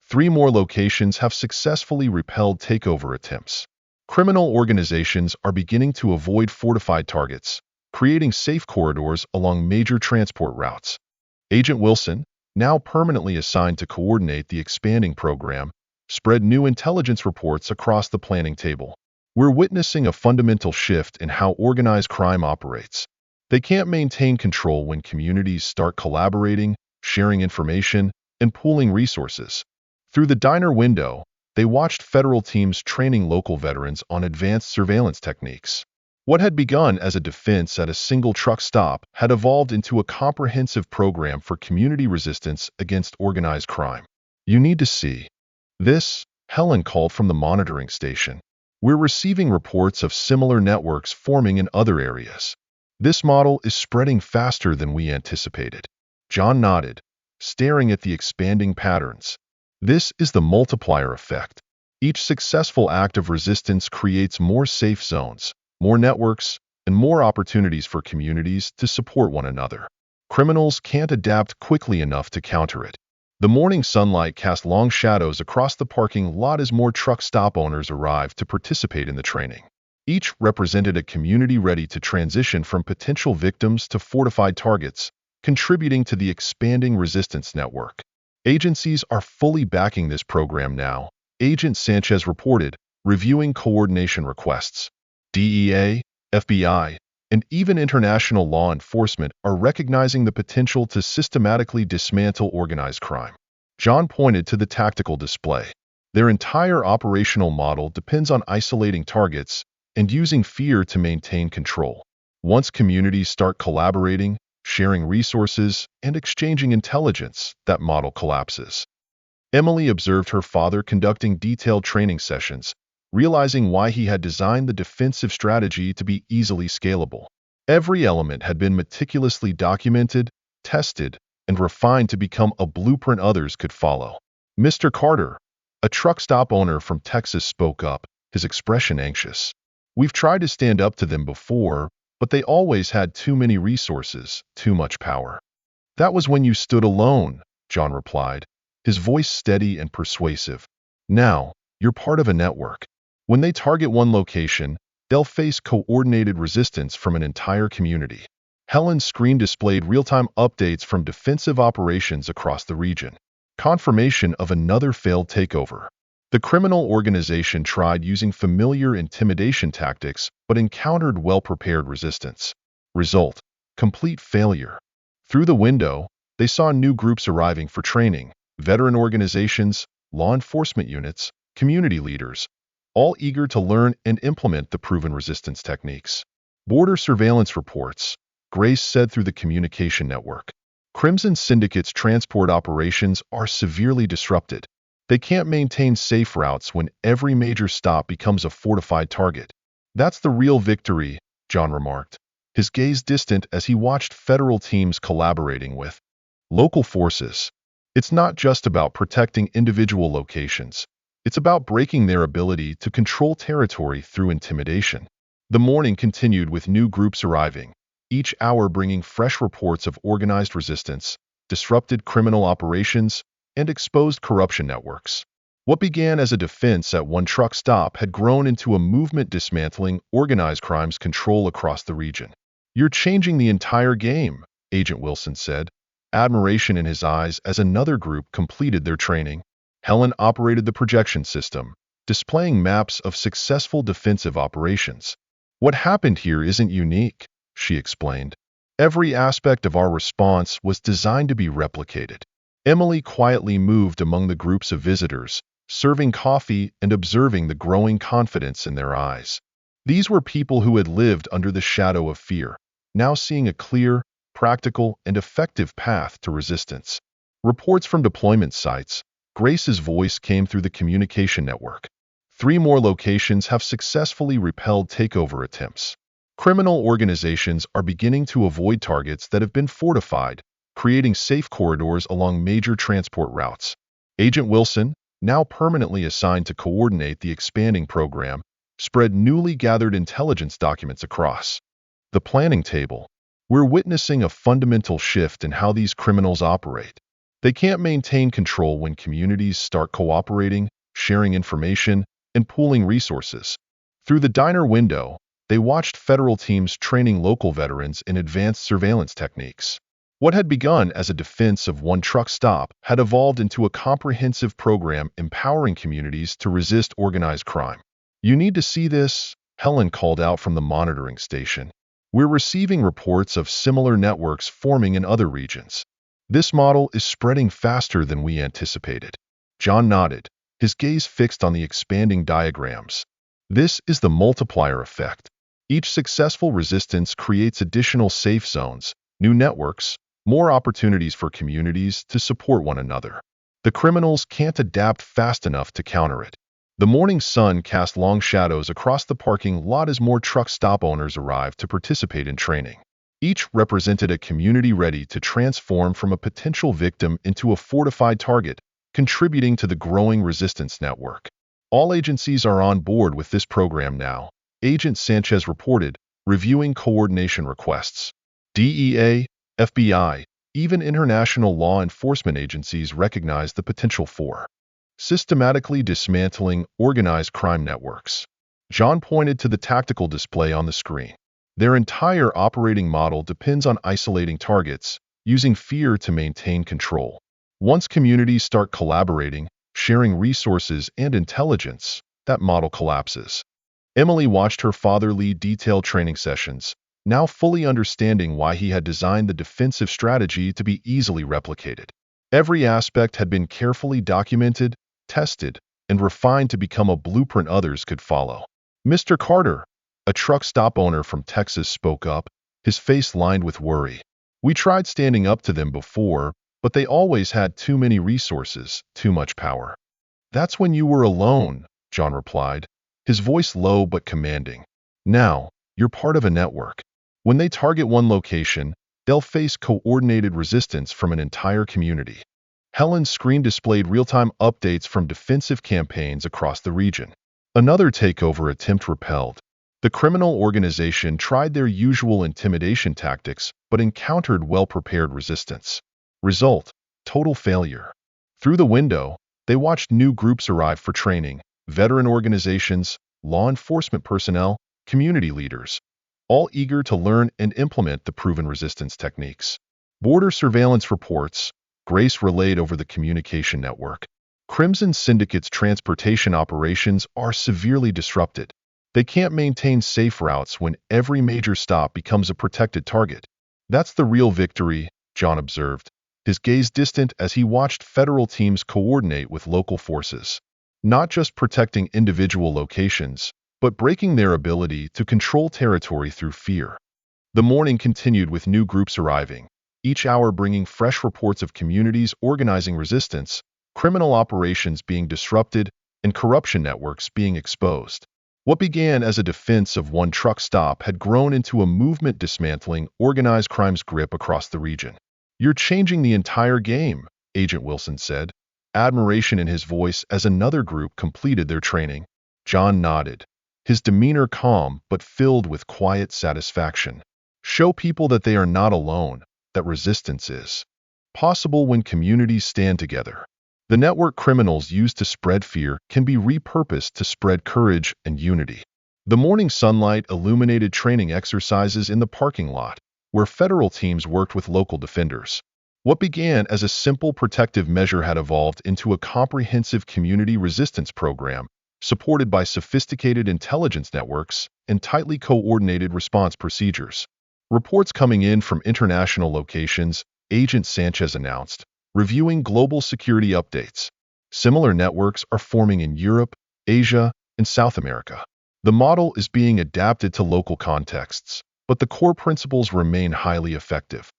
3 more locations have successfully repelled takeover attempts. Criminal organizations are beginning to avoid fortified targets, creating safe corridors along major transport routes. Agent Wilson, now permanently assigned to coordinate the expanding program, spread new intelligence reports across the planning table. "We're witnessing a fundamental shift in how organized crime operates. They can't maintain control when communities start collaborating, sharing information, and pooling resources." Through the diner window, they watched federal teams training local veterans on advanced surveillance techniques. What had begun as a defense at a single truck stop had evolved into a comprehensive program for community resistance against organized crime. "You need to see this," Helen called from the monitoring station. "We're receiving reports of similar networks forming in other areas. This model is spreading faster than we anticipated." John nodded, staring at the expanding patterns. "This is the multiplier effect. Each successful act of resistance creates more safe zones, more networks, and more opportunities for communities to support one another. Criminals can't adapt quickly enough to counter it." The morning sunlight cast long shadows across the parking lot as more truck stop owners arrived to participate in the training. Each represented a community ready to transition from potential victims to fortified targets, contributing to the expanding resistance network. "Agencies are fully backing this program now," Agent Sanchez reported, reviewing coordination requests. DEA, FBI, and even international law enforcement are recognizing the potential to systematically dismantle organized crime. John pointed to the tactical display. "Their entire operational model depends on isolating targets and using fear to maintain control. Once communities start collaborating, sharing resources, and exchanging intelligence, that model collapses." Emily observed her father conducting detailed training sessions, realizing why he had designed the defensive strategy to be easily scalable. Every element had been meticulously documented, tested, and refined to become a blueprint others could follow. "Mr. Carter," a truck stop owner from Texas spoke up, his expression anxious. "We've tried to stand up to them before, but they always had too many resources, too much power." "That was when you stood alone," John replied, his voice steady and persuasive. "Now, you're part of a network. When they target one location, they'll face coordinated resistance from an entire community." Helen's screen displayed real-time updates from defensive operations across the region. Confirmation of another failed takeover. The criminal organization tried using familiar intimidation tactics but encountered well-prepared resistance. Result: complete failure. Through the window, they saw new groups arriving for training: veteran organizations, law enforcement units, community leaders, all eager to learn and implement the proven resistance techniques. "Border surveillance reports," Grace said through the communication network. Crimson Syndicate's transport operations are severely disrupted. They can't maintain safe routes when every major stop becomes a fortified target. That's the real victory, John remarked, his gaze distant as he watched federal teams collaborating with local forces. It's not just about protecting individual locations. It's about breaking their ability to control territory through intimidation. The morning continued with new groups arriving, each hour bringing fresh reports of organized resistance, disrupted criminal operations, and exposed corruption networks. What began as a defense at one truck stop had grown into a movement dismantling organized crime's control across the region. "You're changing the entire game," Agent Wilson said, admiration in his eyes as another group completed their training. Helen operated the projection system, displaying maps of successful defensive operations. "What happened here isn't unique," she explained. "Every aspect of our response was designed to be replicated." Emily quietly moved among the groups of visitors, serving coffee and observing the growing confidence in their eyes. These were people who had lived under the shadow of fear, now seeing a clear, practical, and effective path to resistance. Reports from deployment sites. Grace's voice came through the communication network. 3 more locations have successfully repelled takeover attempts. Criminal organizations are beginning to avoid targets that have been fortified, creating safe corridors along major transport routes. Agent Wilson, now permanently assigned to coordinate the expanding program, spread newly gathered intelligence documents across the planning table. "We're witnessing a fundamental shift in how these criminals operate. They can't maintain control when communities start cooperating, sharing information, and pooling resources." Through the diner window, they watched federal teams training local veterans in advanced surveillance techniques. What had begun as a defense of one truck stop had evolved into a comprehensive program empowering communities to resist organized crime. "You need to see this," Helen called out from the monitoring station. "We're receiving reports of similar networks forming in other regions. This model is spreading faster than we anticipated." John nodded, his gaze fixed on the expanding diagrams. "This is the multiplier effect. Each successful resistance creates additional safe zones, new networks, more opportunities for communities to support one another. The criminals can't adapt fast enough to counter it." The morning sun cast long shadows across the parking lot as more truck stop owners arrived to participate in training. Each represented a community ready to transform from a potential victim into a fortified target, contributing to the growing resistance network. "All agencies are on board with this program now," Agent Sanchez reported, reviewing coordination requests. DEA, FBI, even international law enforcement agencies recognize the potential for systematically dismantling organized crime networks. John pointed to the tactical display on the screen. "Their entire operating model depends on isolating targets, using fear to maintain control. Once communities start collaborating, sharing resources and intelligence, that model collapses." Emily watched her father lead detailed training sessions, now fully understanding why he had designed the defensive strategy to be easily replicated. Every aspect had been carefully documented, tested, and refined to become a blueprint others could follow. "Mr. Carter," a truck stop owner from Texas spoke up, his face lined with worry. "We tried standing up to them before, but they always had too many resources, too much power." "That's when you were alone," John replied, his voice low but commanding. "Now, you're part of a network. When they target one location, they'll face coordinated resistance from an entire community." Helen's screen displayed real-time updates from defensive campaigns across the region. Another takeover attempt repelled. The criminal organization tried their usual intimidation tactics but encountered well-prepared resistance. Result: total failure. Through the window, they watched new groups arrive for training: veteran organizations, law enforcement personnel, community leaders, all eager to learn and implement the proven resistance techniques. Border surveillance reports, Grace relayed over the communication network. Crimson Syndicate's transportation operations are severely disrupted. They can't maintain safe routes when every major stop becomes a protected target. "That's the real victory," John observed, his gaze distant as he watched federal teams coordinate with local forces. Not just protecting individual locations, but breaking their ability to control territory through fear. The morning continued with new groups arriving, each hour bringing fresh reports of communities organizing resistance, criminal operations being disrupted, and corruption networks being exposed. What began as a defense of one truck stop had grown into a movement dismantling organized crime's grip across the region. "You're changing the entire game," Agent Wilson said, admiration in his voice as another group completed their training. John nodded, his demeanor calm but filled with quiet satisfaction. "Show people that they are not alone, that resistance is possible when communities stand together. The network criminals use to spread fear can be repurposed to spread courage and unity." The morning sunlight illuminated training exercises in the parking lot, where federal teams worked with local defenders. What began as a simple protective measure had evolved into a comprehensive community resistance program, supported by sophisticated intelligence networks and tightly coordinated response procedures. Reports coming in from international locations, Agent Sanchez announced, reviewing global security updates. Similar networks are forming in Europe, Asia, and South America. The model is being adapted to local contexts, but the core principles remain highly effective.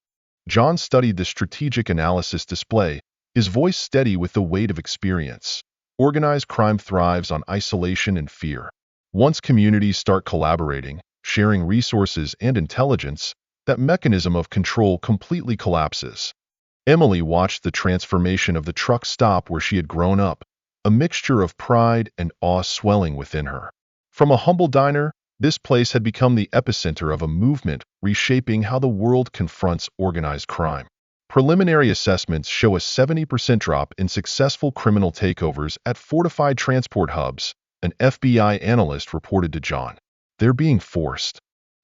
John studied the strategic analysis display, his voice steady with the weight of experience. Organized crime thrives on isolation and fear. Once communities start collaborating, sharing resources and intelligence, that mechanism of control completely collapses. Emily watched the transformation of the truck stop where she had grown up, a mixture of pride and awe swelling within her. From a humble diner, this place had become the epicenter of a movement reshaping how the world confronts organized crime. Preliminary assessments show a 70% drop in successful criminal takeovers at fortified transport hubs, an FBI analyst reported to John. They're being forced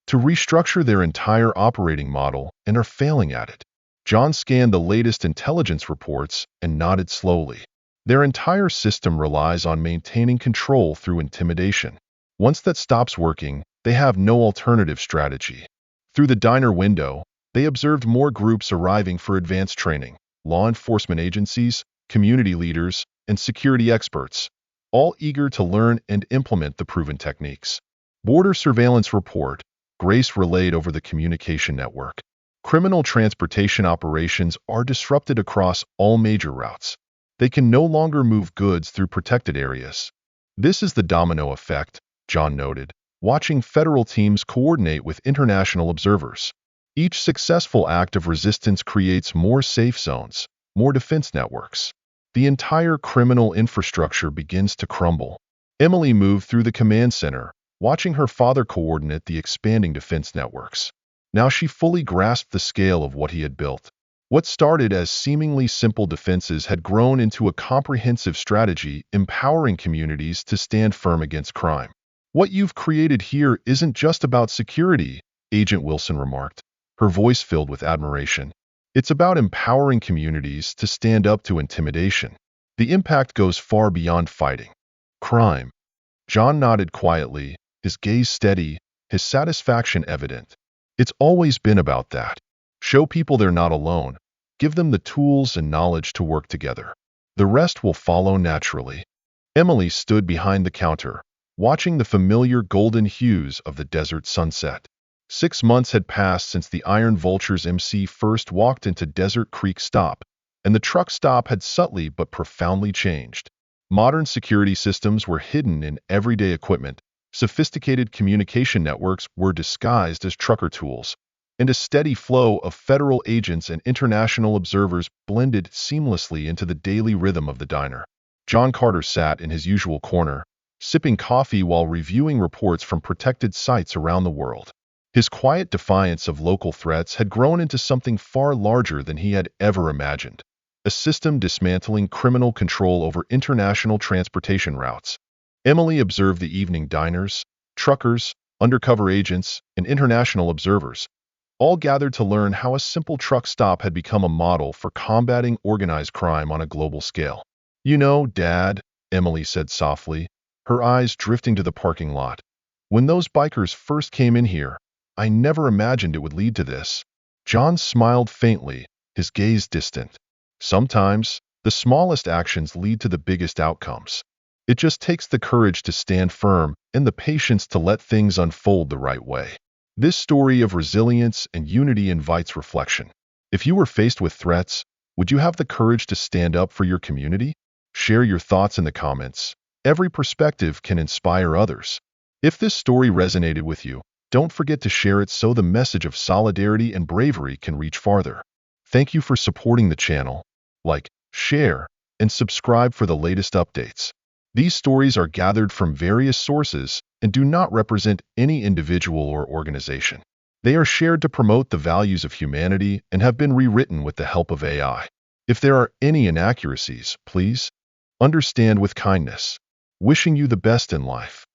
to restructure their entire operating model and are failing at it. John scanned the latest intelligence reports and nodded slowly. Their entire system relies on maintaining control through intimidation. Once that stops working, they have no alternative strategy. Through the diner window, they observed more groups arriving for advanced training: law enforcement agencies, community leaders, and security experts, all eager to learn and implement the proven techniques. Border surveillance report, Grace relayed over the communication network. Criminal transportation operations are disrupted across all major routes. They can no longer move goods through protected areas. "This is the domino effect," John noted, watching federal teams coordinate with international observers. Each successful act of resistance creates more safe zones, more defense networks. The entire criminal infrastructure begins to crumble. Emily moved through the command center, watching her father coordinate the expanding defense networks. Now she fully grasped the scale of what he had built. What started as seemingly simple defenses had grown into a comprehensive strategy empowering communities to stand firm against crime. "What you've created here isn't just about security," Agent Wilson remarked, her voice filled with admiration. "It's about empowering communities to stand up to intimidation. The impact goes far beyond fighting crime." John nodded quietly, his gaze steady, his satisfaction evident. "It's always been about that. Show people they're not alone. Give them the tools and knowledge to work together. The rest will follow naturally." Emily stood behind the counter, watching the familiar golden hues of the desert sunset. 6 months had passed since the Iron Vulture's MC first walked into Desert Creek Stop, and the truck stop had subtly but profoundly changed. Modern security systems were hidden in everyday equipment, sophisticated communication networks were disguised as trucker tools, and a steady flow of federal agents and international observers blended seamlessly into the daily rhythm of the diner. John Carter sat in his usual corner, sipping coffee while reviewing reports from protected sites around the world. His quiet defiance of local threats had grown into something far larger than he had ever imagined, a system dismantling criminal control over international transportation routes. Emily observed the evening diners, truckers, undercover agents, and international observers, all gathered to learn how a simple truck stop had become a model for combating organized crime on a global scale. "You know, Dad," Emily said softly, her eyes drifting to the parking lot, "when those bikers first came in here, I never imagined it would lead to this." John smiled faintly, his gaze distant. "Sometimes, the smallest actions lead to the biggest outcomes. It just takes the courage to stand firm and the patience to let things unfold the right way." This story of resilience and unity invites reflection. If you were faced with threats, would you have the courage to stand up for your community? Share your thoughts in the comments. Every perspective can inspire others. If this story resonated with you, don't forget to share it so the message of solidarity and bravery can reach farther. Thank you for supporting the channel. Like, share, and subscribe for the latest updates. These stories are gathered from various sources and do not represent any individual or organization. They are shared to promote the values of humanity and have been rewritten with the help of AI. If there are any inaccuracies, please understand with kindness. Wishing you the best in life.